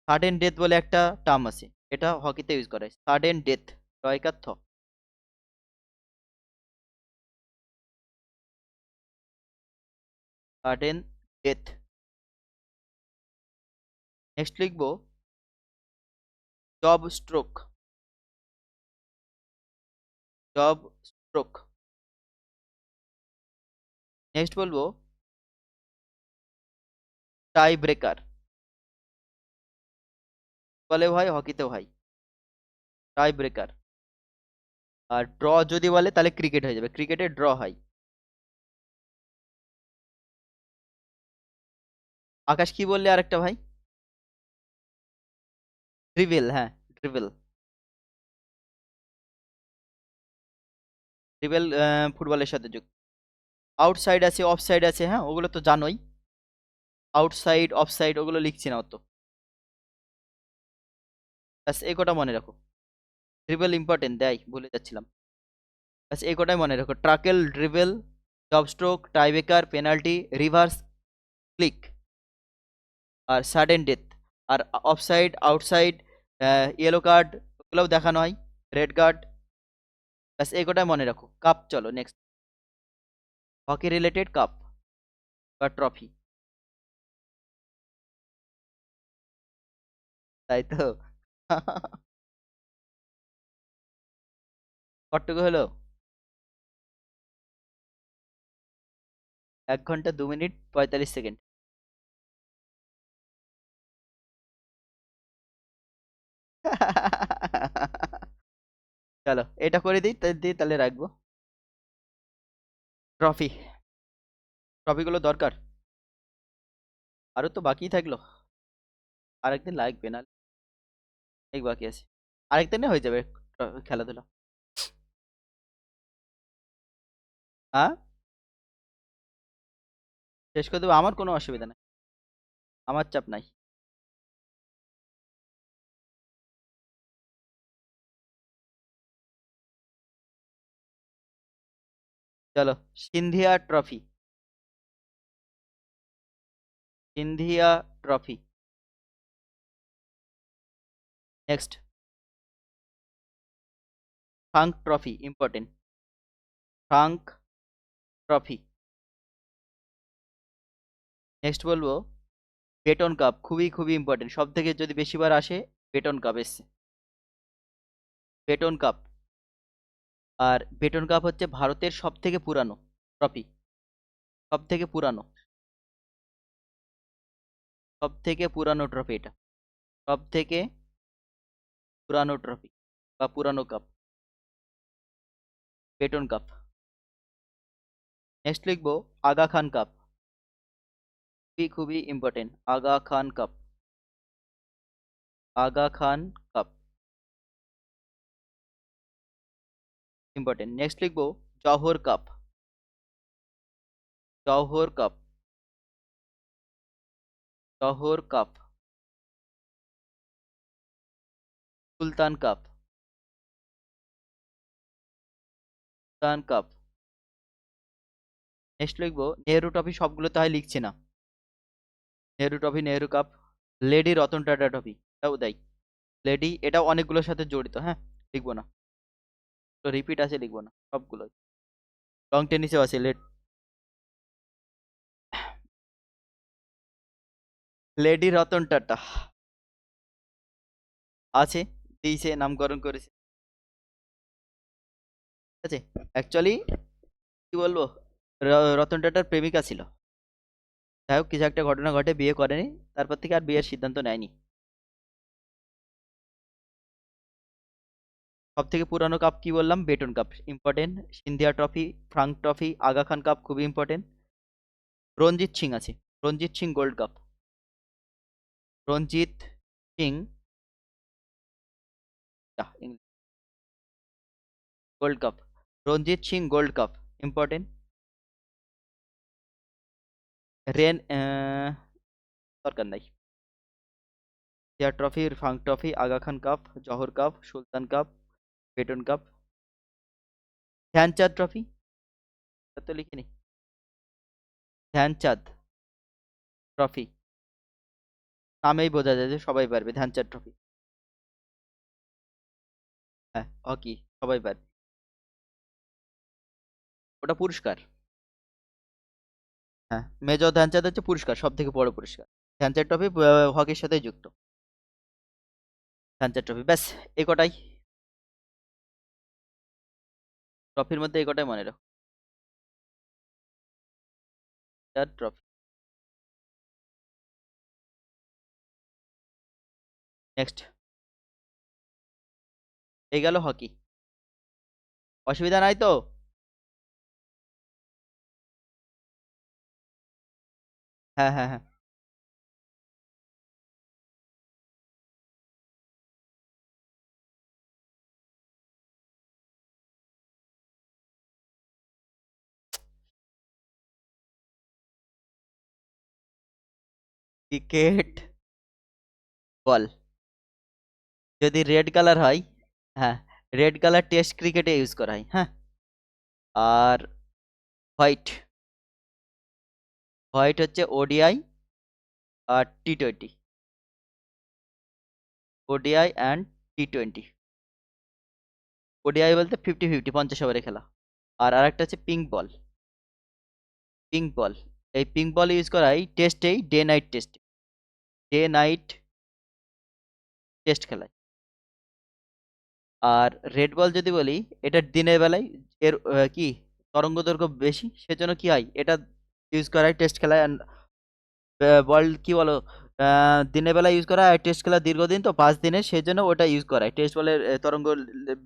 সাডেন ডেথ বলে একটা টার্ম আছে, এটা হকিতে ইউজ করে। সাডেন ডেথ, রয়কার থ। Sudden death. নেক্সট লিখবো job stroke, job stroke. Next বলবো টাই ব্রেকার, বলে ভাই হকিতেও হয় টাই ব্রেকার। আর ড্র যদি বলে তাহলে ক্রিকেট হয়ে যাবে, ক্রিকেটে ড্র হয়। আকাশ কি বললে আরেকটা ভাই? ড্রিবেল, হ্যাঁ ড্রিবেল। ড্রিবেল ফুটবলের সাথে যুক্ত। আউটসাইড আছে, অফসাইড আছে, হ্যাঁ ওগুলো তো জানোই। আউটসাইড অফসাইড ওগুলো লিখছি না অত, ব্যাস এই কটা মনে রাখো। ড্রিবেল ইম্পর্টেন্ট, দেয় ভুলে যাচ্ছিলাম। ব্যাস এই কটাই মনে রাখো, tackle, dribble, jab stroke, tiebreaker, penalty, reverse flick, আর সাডেন ডেথ। আর অফসাইড আউটসাইড, ইয়েলো কার্ড ওগুলোও দেখানো হয়, রেড কার্ড। ব্যাস এই কটাই মনে রাখো। কাপ, চলো নেক্সট। হকি রিলেটেড কাপ বা ট্রফি, তাই তো। কতটুকু হলো? 1 ঘন্টা 2 মিনিট 45 সেকেন্ড। চলো এটা করে দিই, দিই তাহলে রাখবো। ট্রফি, ট্রফিগুলো দরকার, আরো তো বাকি থাকলো। আরেকদিন লাগবে না, এক বাকি আছে, আরেকদিনে হয়ে যাবে খেলাধুলা। হ্যাঁ শেষ করে দেবো, আমার কোনো অসুবিধা নেই, আমার চাপ নাই। চলো Scindia trophy, Scindia trophy. Next Frank trophy, important, Frank trophy. Next বলবো বেটন কাপ, খুবই খুবই ইম্পর্টেন্ট, সব থেকে যদি বেশিবার আসে বেটন কাপ এসছে, বেটন কাপ। আর বেটন কাপ হচ্ছে ভারতের সব থেকে পুরানো ট্রফি, সব থেকে পুরানো, সব থেকে পুরানো ট্রফি এটা, সব থেকে পুরানো ট্রফি বা পুরানো কাপ, বেটন কাপ। নেক্সট লিখবো আগা খান কাপ, খুবই খুবই important, Aga Khan cup, Aga Khan cup important. Next লিখবো Jawahar cup, Jawahar cup, Jawahar cup. Sultan cup, Sultan cup. Next লিখবো নেহেরু ট্রফি, সবগুলো তাই লিখছি না। Nehru trophy, Nehru cup, lady Ratan Tata trophy, এটাও দেয়। লেডি এটাও অনেকগুলোর সাথে জড়িত, হ্যাঁ লিখবো না, তো রিপিট আছে লিখবো না সবগুলো। লং টেনিসেও আছে লেট। লেডি রতন টাটা আছে, দিয়েছে, নামকরণ করেছে, ঠিক আছে। অ্যাকচুয়ালি কি বলবো, রতন টাটার প্রেমিকা ছিল, যাই হোক কিছু একটা ঘটনা ঘটে বিয়ে করেনি, তারপর থেকে আর বিয়ের সিদ্ধান্ত নেয়নি। সব থেকে পুরানো কাপ কি বললাম, Beighton cup important, Scindia trophy, Frank trophy, Aga Khan cup খুবই ইম্পর্টেন্ট, রঞ্জিত সিং আছে, Ranjit Singh gold cup, Ranjit Singh gold cup, Ranjit Singh gold cup important, রেন দরকার নাই, সিয়া trophy, Frank trophy, Aga Khan cup, Jawahar cup, Sultan cup, Beighton cup, Dhyanchand trophy, তো লিখিনি, ধ্যানচাঁদ ট্রফি, নামেই বোঝা যায় যে সবাই পারবে, ধ্যানচাঁদ ট্রফি, হ্যাঁ হকি সবাই পারবে, ওটা পুরস্কার, হ্যাঁ মেজর ধ্যানচাঁদ হচ্ছে পুরস্কার, সব থেকে বড় পুরস্কার, ধ্যানচাঁদ ট্রফি হকির সাথে যুক্ত, ধ্যানচাঁদ ট্রফি, ব্যাস এই কটাই, ট্রফির মধ্যে এই কটাই মনে রাখো, ট্রফি। নেক্সট, এই গেল হকি, অসুবিধা নাই তো? হ্যাঁ হ্যাঁ হ্যাঁ, ক্রিকেট বল, যদি রেড কালার হয়, হ্যাঁ রেড কালার টেস্ট ক্রিকেটে ইউজ করা হয়, হ্যাঁ, আর হোয়াইট, হোয়াইট হচ্ছে ODI R T20, ODI and T20, ODI বলতে 50-50 50 ওভারে খেলা, আর আরেকটা হচ্ছে পিঙ্ক বল, পিঙ্ক বল, এই পিঙ্ক বল ইউজ করা হয় টেস্টেই, ডে নাইট টেস্টে, ডে নাইট টেস্ট খেলায়, আর রেড বল যদি বলি, এটা দিনের বেলায়, এর কি তরঙ্গ দৈর্ঘ্য বেশি, সেজন্য কি হয় এটা ইউজ করা হয় টেস্ট খেলায়, বল কি বলো, দিনের বেলা ইউজ করা হয়, টেস্ট খেলা দীর্ঘদিন তো 5 দিনে, সেই জন্য ওটা ইউজ করা হয়, টেস্ট বলের তরঙ্গ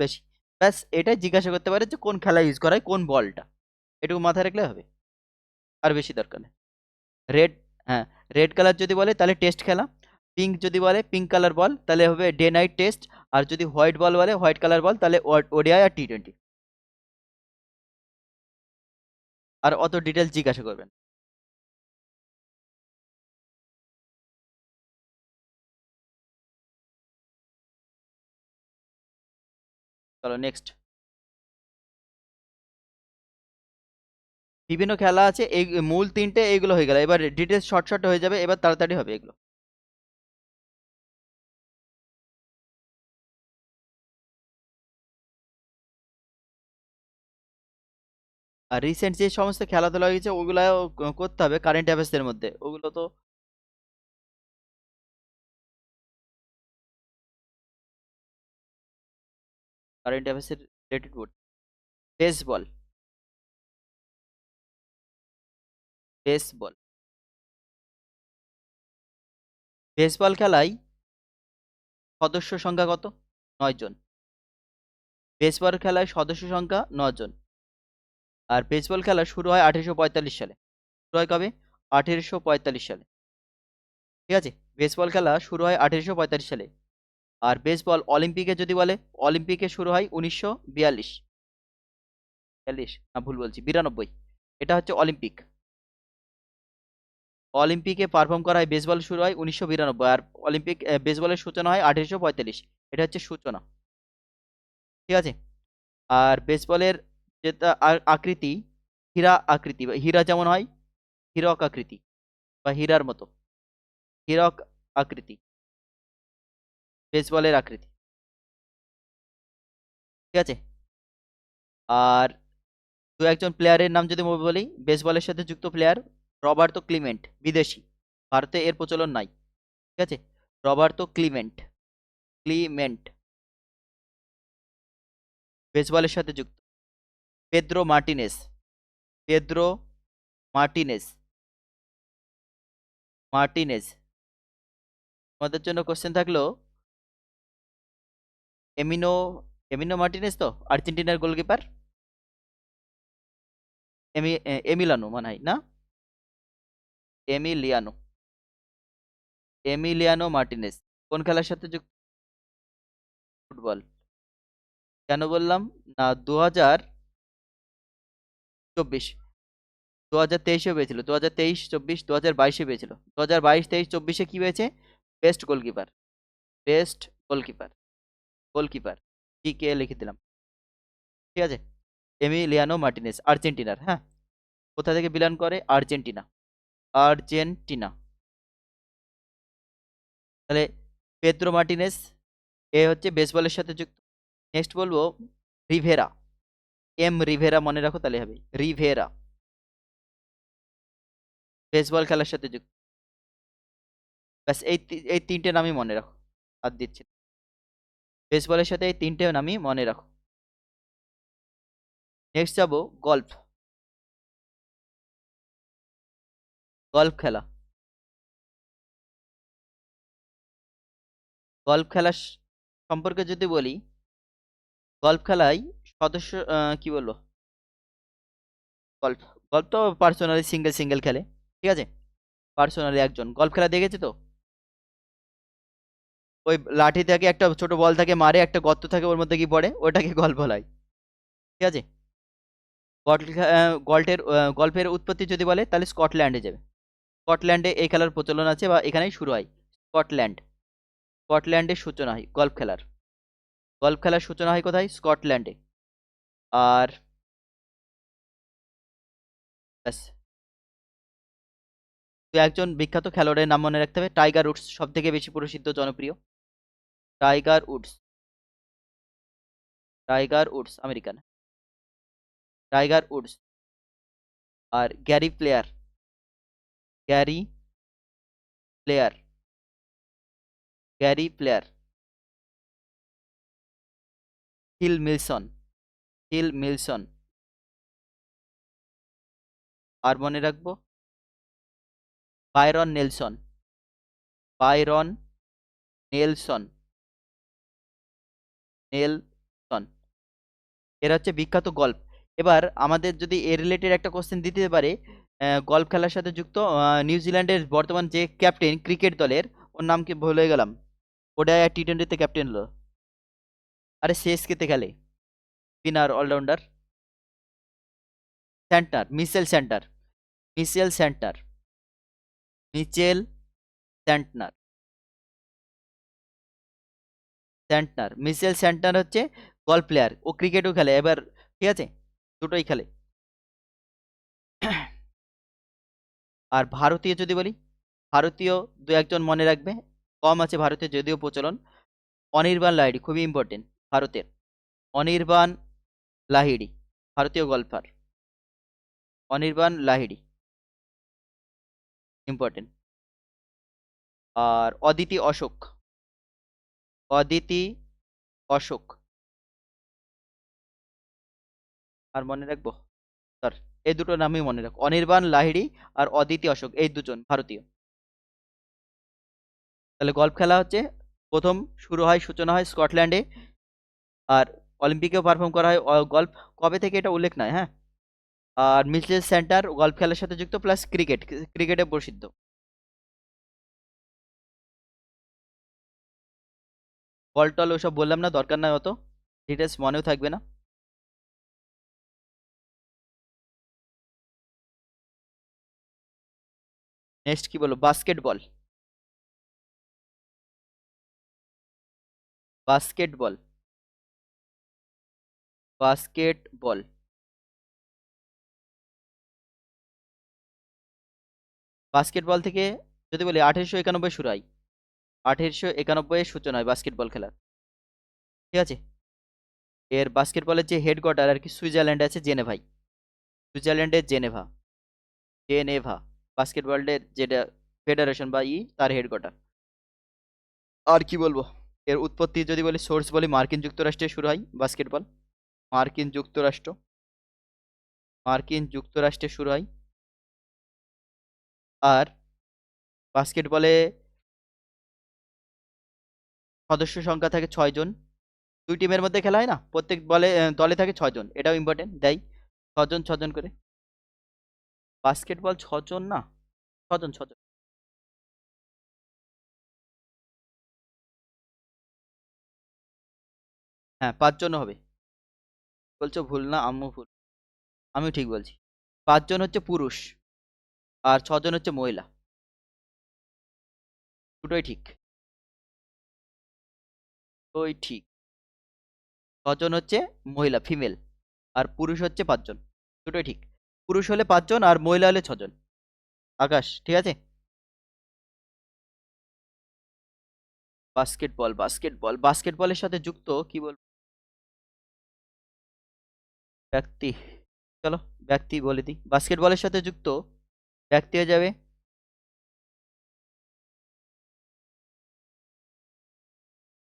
বেশি, ব্যাস এটাই জিজ্ঞাসা করতে পারে যে কোন খেলায় ইউজ করা হয় কোন বলটা, এটুকু মাথায় রাখলে হবে, আর বেশি দরকার নেই। রেড, হ্যাঁ রেড কালার যদি বলে তাহলে টেস্ট খেলা, পিঙ্ক যদি বলে পিঙ্ক কালার বল তাহলে হবে ডে নাইট টেস্ট, আর যদি হোয়াইট বল বলে হোয়াইট কালার বল তাহলে ওডিআই আর টি20, আর অত ডিটেলস জিজ্ঞাসা করবেন। চলো নেক্সট, বিভিন্ন খেলা আছে, এই মূল তিনটে এইগুলো হয়ে গেল, এবার ডিটেলস শর্ট শর্ট হয়ে যাবে, এবার তাড়াতাড়ি হবে এগুলো। আর রিসেন্ট যে সমস্ত খেলাধুলা হয়েছে ওগুলাও করতে হবে কারেন্ট অ্যাফেয়ার্সের মধ্যে, ওগুলো তো কারেন্ট অ্যাফেয়ার্সের related board, baseball, baseball, baseball খেলায় সদস্য সংখ্যা কত? 9 জন, বেসবল খেলায় সদস্য সংখ্যা 9 জন, আর বেসবল খেলা শুরু হয় 1845 সালে, শুরু হয় কবে? 1845 সালে, ঠিক আছে, বেসবল খেলা শুরু হয় 1845 সালে, আর বেসবল অলিম্পিকে যদি বলে, অলিম্পিকে শুরু হয় 1942, 42 না ভুল বলছি, 92, এটা হচ্ছে অলিম্পিক, অলিম্পিকে পারফর্ম করা হয়, বেসবল শুরু হয় 1992, আর অলিম্পিক বেসবলের সূচনা হয় 1845, এটা হচ্ছে সূচনা, ঠিক আছে। আর বেসবলের যেটা আকৃতি, হীরা আকৃতি, বা হীরা যেমন হয়, হীরক আকৃতি বা হীরার মতো, হীরক আকৃতি বেসবলের আকৃতি, ঠিক আছে। আর দু একজন প্লেয়ারের নাম যদি বলি, বেসবলের সাথে যুক্ত প্লেয়ার, রবার্তো ক্লিমেন্ট, বিদেশি, ভারতে এর প্রচলন নাই, ঠিক আছে। রবার্তো ক্লিমেন্ট, ক্লিমেন্ট বেসবলের সাথে যুক্ত। Pedro Martinez, Pedro Martinez, Martinez. আমাদের জন্য কোশ্চেন থাকলো এমিনো, এমিনো মার্টিনেজ তো আর্জেন্টিনার গোলকিপার, এমিলানো মনে হয় না, এমিলিয়ানো, এমিলিয়ানো মার্টিনেজ কোন খেলার সাথে যুক্ত? ফুটবল। কেন বললাম না 2024, 2023-এ পেয়েছিল, 2023-24, 2022-এ পেয়েছিল, 2022-23-24-এ কি হয়েছে? Best goalkeeper, best goalkeeper, goalkeeper টি কে লিখে দিলাম। ঠিক আছে। এমিলিয়ানো মার্টিনেজ আর্জেন্টিনার, হ্যাঁ। কোথা থেকে বিলং করে? Argentina, Argentina. তাহলে পেদ্রো মার্টিনেজ এ হচ্ছে বেসবলের সাথে যুক্ত। নেক্সট বলবো রিভেরা, এম রিভেরা মনে রাখো তাহলে হবে, রিভেরা বেসবল খেলার সাথে যুক্ত। ব্যাস এই তিনটে নামই মনে রাখো, আর দিচ্ছি না। বেসবলের সাথে এই তিনটে নামই মনে রাখো। নেক্সট যাবো গল্ফ, গল্ফ খেলা। গল্ফ খেলা সম্পর্কে যদি বলি, গল্ফ খেলায় সদস্য কি বলবো, গল্ফ, গল্ফ তো পার্সোনালি সিঙ্গেল সিঙ্গেল খেলে, ঠিক আছে। পার্সোনালি একজন গল্ফ খেলা দেখেছে তো, ওই লাঠি থাকে, একটা ছোট বল থাকে, মারে, একটা গর্ত থাকে, ওর মধ্যে কি পড়ে, ওটাকে গল্ফ বলাই। ঠিক আছে। গল্ফের গল্ফের উৎপত্তি যদি বলে তাহলে স্কটল্যান্ডে যাবে। স্কটল্যান্ডে এই খেলার প্রচলন আছে বা এখানেই শুরু হয়। স্কটল্যান্ড, স্কটল্যান্ডের সূচনা হয় গল্ফ খেলার। গল্ফ খেলার সূচনা হয় কোথায়? স্কটল্যান্ডে। আর ব্যাস, তো একজন বিখ্যাত খেলোয়াড়ের নাম মনে রাখতে হবে, টাইগার উডস সব থেকে বেশি প্রসিদ্ধ জনপ্রিয়, Tiger Woods, Tiger Woods American, Tiger Woods. আর Gary Player, Gary Player, Gary Player. Phil Milson, Phil Milson. আর মনে রাখবো Byron Nelson, Byron Nelson, Nelson. এরা হচ্ছে বিখ্যাত গল্ফ। এবার আমাদের যদি এ রিলেটেড একটা কোশ্চেন দিতে পারে, গল্ফ খেলার সাথে যুক্ত নিউজিল্যান্ডের বর্তমান যে ক্যাপ্টেন ক্রিকেট দলের, ওর নাম কি ভুলে গেলাম, ওডিআই আর টি-20-তে ক্যাপ্টেন হলো, আরে সিএসকে তে খেলে, spinner all rounder, Santner, Mitchell Santner, Mitchell Santner, Mitchell Santner, Santner, Mitchell Santner হচ্ছে গল্ফ প্লেয়ার, ও ক্রিকেটও খেলে এবার, ঠিক আছে, দুটোই খেলে। আর ভারতীয় যদি বলি, ভারতীয় দু একজন মনে রাখবে, কম আছে ভারতীয় যদিও প্রচলন, অনির্বাণ লাহিড়ী খুবই ইম্পর্টেন্ট ভারতের, অনির্বাণ লাহিড়ী ভারতীয় গল্ফার, অনির্বাণ লাহিড়ী ইম্পর্টেন্ট। আর অদিতি অশোক, অদিতি অশোক। আর মনে রাখবো স্যার, এই দুটো নামই মনে রাখো, অনির্বাণ লাহিড়ী আর অদিতি অশোক, এই দুজন ভারতীয়। তাহলে গল্ফ খেলা হচ্ছে প্রথম শুরু হয়, সূচনা হয় স্কটল্যান্ডে। আর অলিম্পিকেও পারফর্ম করা হয় গল্ফ, কবে থেকে এটা উল্লেখ নাই, হ্যাঁ। আর মিচেল সেন্টার গল্ফ খেলার সাথে যুক্ত, প্লাস ক্রিকেট, ক্রিকেটে প্রসিদ্ধ। বল টল ওসব বললাম না, দরকার নাই অত, ডিটেলস মনেও থাকবে না। নেক্সট কি বলবো, বাস্কেটবল, বাস্কেটবল, বাস্কেটবল। বাস্কেটবল থেকে যদি বলি 1891 শুরু হয়, 1891 সূচনা হয় বাস্কেটবল খেলার। ঠিক আছে। এর বাস্কেটবলের যে হেডকোয়ার্টার আর কি সুইজারল্যান্ডে আছে, জেনেভাই, সুইজারল্যান্ডের জেনেভা, জেনেভা বাস্কেটবলের যেটা ফেডারেশন বা তার হেডকোয়ার্টার। আর কি বলবো, এর উৎপত্তি যদি বলি, সোর্স বলি, মার্কিন যুক্তরাষ্ট্রে শুরু হয় বাস্কেটবল। মার্কিন যুক্তরাষ্ট্র, মার্কিন যুক্তরাষ্ট্রে শুরু হয়। আর বাস্কেটবলে সদস্য সংখ্যা থাকে 6 জন। 2 টিমের মধ্যে খেলা হয় না, প্রত্যেক দলে থাকে 6 জন, এটাও ইম্পর্টেন্ট দেয়। 6 জন 6 জন করে। বাস্কেটবল 6 জন না, 6 জন 6 জন। হ্যাঁ 5 জন হবে। বলছো ভুল না, আম্মু ভুল, আমিও ঠিক বলছি। 5 জন হচ্ছে পুরুষ, আর 6 জন হচ্ছে মহিলা। দুটোই ঠিক, দুটোই ঠিক। 6 জন হচ্ছে মহিলা, ফিমেল, আর পুরুষ হচ্ছে 5 জন। দুটোই ঠিক। পুরুষ হলে 5 জন আর মহিলা হলে 6 জন। আকাশ ঠিক আছে। বাস্কেটবল, বাস্কেটবল, বাস্কেটবলের সাথে যুক্ত কি বল, ব্যক্তি। চলো ব্যক্তি বলে দিই, বাস্কেটবলের সাথে যুক্ত ব্যক্তি হয়ে যাবে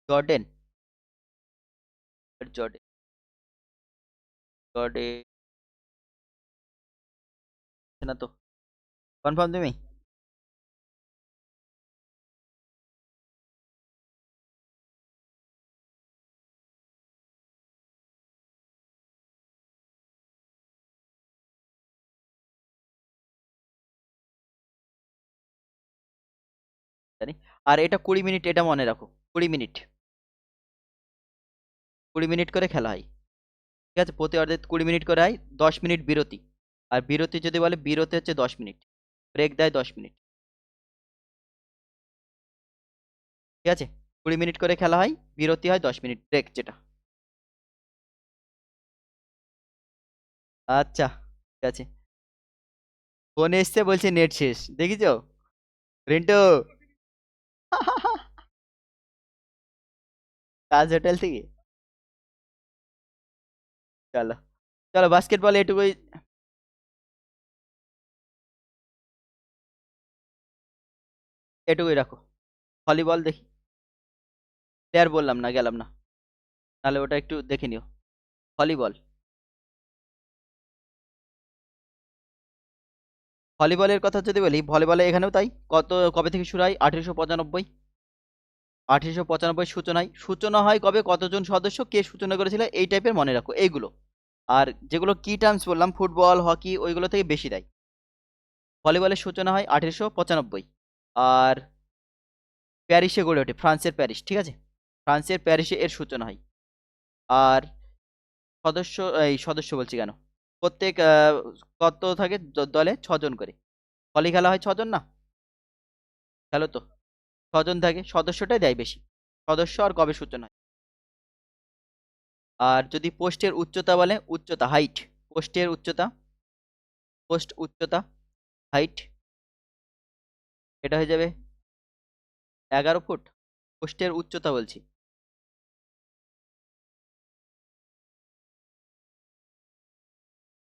জর্ডেন। জর্ডেন, জর্ডেন না তো, কনফার্ম তুমি? জানি। আর এটা 20 মিনিট, এটা মনে রাখো, 20 মিনিট, 20 মিনিট করে খেলা হয়। ঠিক আছে, প্রতি অর্ধে 20 মিনিট করে হয়, 10 মিনিট বিরতি। আর বিরতি যদি বলে, বিরতি হচ্ছে 10 মিনিট, ব্রেক দেয় 10 মিনিট। ঠিক আছে, 20 মিনিট করে খেলা হয়, বিরতি হয় 10 মিনিট, ব্রেক যেটা। আচ্ছা ঠিক আছে। ফোনে এসছে বলছে নেট শেষ, দেখিছো রিন্টু? তাজ হোটেল থেকে। চলো, চলো বাস্কেটবল এটুকুই, এটুকুই রাখো। ভলিবল দেখি, প্লেয়ার বললাম না, গেলাম না, তাহলে ওটা একটু দেখে নিও। ভলিবল, ভলিবলের কথা যদি বলি, ভলিবলে এখানেও তাই। কবে থেকে শুরু হয়? 1895। 1895 সূচনায়, সূচনা হয় কবে, কতজন সদস্য, কে সূচনা করেছিল, এই টাইপের মনে রাখো এইগুলো। আর যেগুলো কি টার্মস বললাম, ফুটবল, হকি, ওইগুলো থেকে বেশি দেয়। ভলিবলের সূচনা হয় 1895। আর প্যারিসে গড়ে ওঠে, ফ্রান্সের প্যারিস, ঠিক আছে, ফ্রান্সের প্যারিসে এর সূচনা হয়। আর সদস্য, এই সদস্য বলছি কেন, প্রত্যেক কত থাকে দলে, 6 জন করে। ভলি খেলা হয় 6 জন না, খেলো তো, 6 জন থাকে, সদস্যটাই দেয় বেশি। সদস্য আর কবে সূচনা হয়। আর যদি পোস্টের উচ্চতা বলে, উচ্চতা, হাইট, পোস্টের উচ্চতা, পোস্ট উচ্চতা, হাইট, এটা হয়ে যাবে 11 ফুট। পোস্টের উচ্চতা বলছি।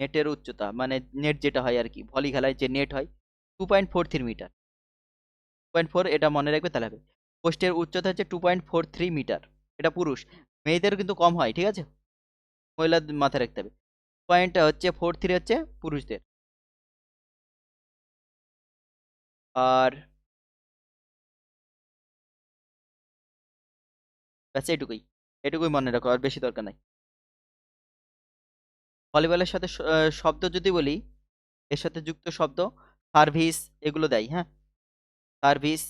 নেটের উচ্চতা মানে নেট যেটা হয় আর কি, ভলি খেলায় যে নেট হয়, 2.43 মিটার। 2.4, এটা মনে রাখবে তাহলে হবে। পোস্টের উচ্চতা হচ্ছে 2.43 মিটার, এটা পুরুষ। মেয়েদের কিন্তু কম হয়, ঠিক আছে, মহিলাদের মাথায় রাখতে হবে। পয়েন্ট হচ্ছে 43 হচ্ছে পুরুষদের। আর ব্যাস এটুকুই, এটুকুই মনে রাখো, আর বেশি দরকার নাই। ভলিবলের সাথে শব্দ যদি বলি, এর সাথে যুক্ত শব্দ, সার্ভিস, এগুলো দেয়, হ্যাঁ। সার্ভিস,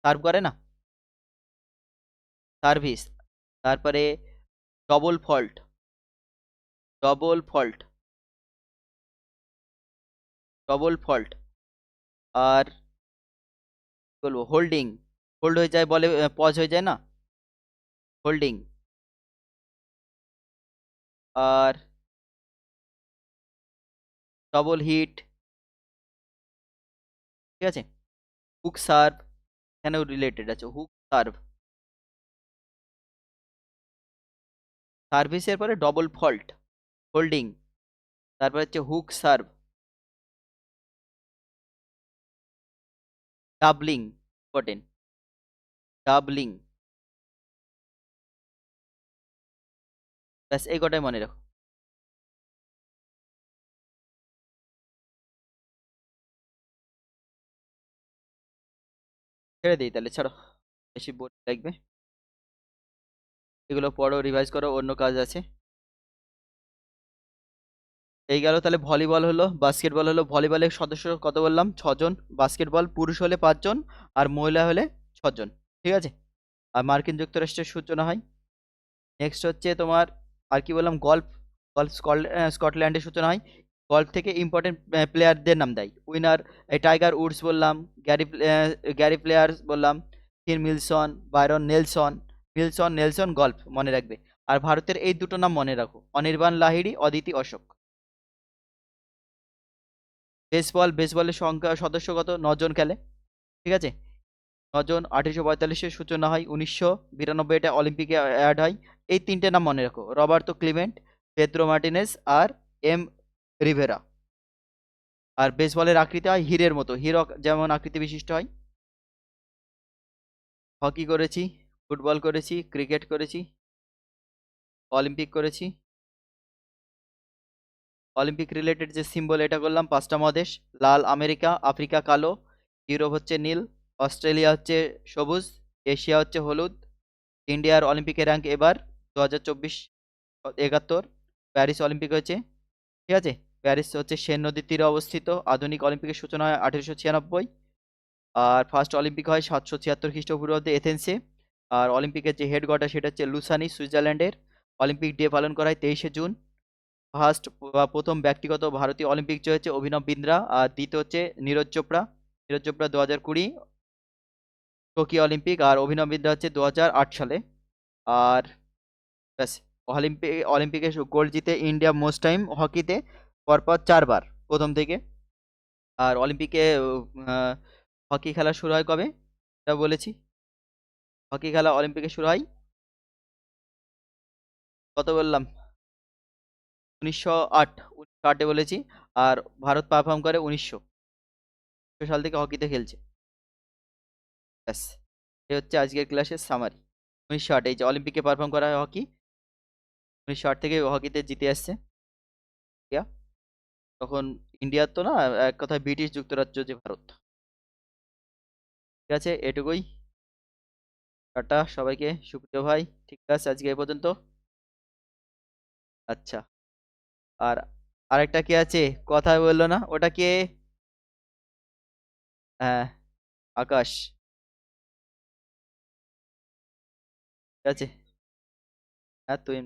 সার্ভ করে না, সার্ভিস। তারপরে double fault, double fault, double fault. আর কি বলবো, হোল্ডিং, হোল্ড হয়ে যায় বলে, পজ হয়ে যায় না, হোল্ডিং। আর ডবল হিট, ঠিক আছে। হুক সার্ভ, এখানেও রিলেটেড আছে, হুক সার্ভ। সার্ভিসের পরে ডবল ফল্ট, হোল্ডিং, তারপর হচ্ছে hook serve, doubling, important, doubling. ব্যাস এই কটাই মনে রাখো। ছেড়ে দিই তাহলে, ছাড়ো, বেশি বোর লাগবে। এগুলো পড়ো, রিভাইজ করো, অন্য কাজ আছে। এই গেল তাহলে ভলিবল হলো, বাস্কেটবল হলো। ভলিবলের সদস্য কত বললাম? 6 জন। বাস্কেটবল পুরুষ হলে 5 জন, আর মহিলা হলে 6 জন। ঠিক আছে। আর মার্কিন যুক্তরাষ্ট্রের সূচনা হয়। নেক্সট হচ্ছে তোমার, আর কি বললাম, গল্ফ। গল্ফ স্কটল্যান্ডের সূচনা হয়। গল্ফ থেকে ইম্পর্টেন্ট প্লেয়ারদের নাম দেয়। উইনার টাইগার উডস বললাম, গ্যারি গ্যারি প্লেয়ার্স বললাম, Phil Milson, Byron Nelson. Milson Nelson golf মনে রাখবে। আর ভারতের এই দুটো নাম মনে রাখো, অনির্বাণ লাহিড়ী, অদিতি অশোক। বেসবলের সংখ্যা সদস্য কত? 9 জন খেলে। ঠিক আছে। 9 জন। 1845-এ সূচনা হয়, 1992 এটা অলিম্পিকে অ্যাড হয়। এই তিনটে নাম মনে রাখো, রবার্তো ক্লিমেন্ট, পেদ্রো মার্টিনেজ, আর এম রিভেরা। আর বেসবলের আকৃতি হয় হীরের মতো, হিরো যেমন আকৃতি বিশিষ্ট হয়। হকি করেছি, ফুটবল করেছি, ক্রিকেট করেছি, অলিম্পিক করেছি। অলিম্পিক রিলেটেড যে সিম্বল এটা করলাম, 5টা মহাদেশ: লাল আমেরিকা, আফ্রিকা কালো, ইউরোপ হচ্ছে নীল, অস্ট্রেলিয়া হচ্ছে সবুজ, এশিয়া হচ্ছে হলুদ। ইন্ডিয়ার অলিম্পিকের র্যাঙ্ক এবার 2024 71। প্যারিস অলিম্পিক হয়েছে। ঠিক আছে। প্যারিস হচ্ছে সেন নদীর তীরে অবস্থিত। আধুনিক অলিম্পিকের সূচনা হয় 1896। আর ফার্স্ট অলিম্পিক হয় 776 খ্রিস্টপূর্বাব্দে এথেন্সে। আর অলিম্পিকের যে হেড কোয়ার্টার সেটা হচ্ছে লুসানি, সুইজারল্যান্ডের। অলিম্পিক ডে পালন করা হয় 23শে জুন। ফার্স্ট বা প্রথম ব্যক্তিগত ভারতীয় অলিম্পিক জয় হচ্ছে অভিনব বিন্দ্রা। আর দ্বিতীয় হচ্ছে নীরজ চোপড়া। Neeraj Chopra 2020 Tokyo Olympic. আর অভিনব বিন্দ্রা হচ্ছে 2008 সালে। আর ব্যাস। অলিম্পিকে গোল্ড জিতে ইন্ডিয়া মোস্ট টাইম হকিতে, পরপর 4বার প্রথম থেকে। আর অলিম্পিকে আহ, হকি খেলা শুরু হয় কবে? এটা বলেছি। হকি খেলা অলিম্পিকে শুরু হয় কত বললাম? 1908। 1908-এ বলেছি। আর ভারত পারফর্ম করে 1900 সাল থেকে হকিতে খেলছে। ব্যাস। এই হচ্ছে আজকের ক্লাসের সামারি। 1908 এই যে অলিম্পিকে পারফর্ম করা হয় হকি, 1908 থেকে হকিতে জিতে আসছে ইন্ডিয়া। তখন ইন্ডিয়ার তো না, এক কথায় ব্রিটিশ যুক্তরাজ্য যে ভারত। ঠিক আছে, এটুকুই। টাটা সবাইকে, সুপ্রিয় ভাই। ঠিক আছে, আজকে এই পর্যন্ত। আচ্ছা। আর আরেকটা কে আছে, কথা বললো না, ওটা কে? হ্যাঁ, আকাশ। ঠিক আছে। হ্যাঁ তুই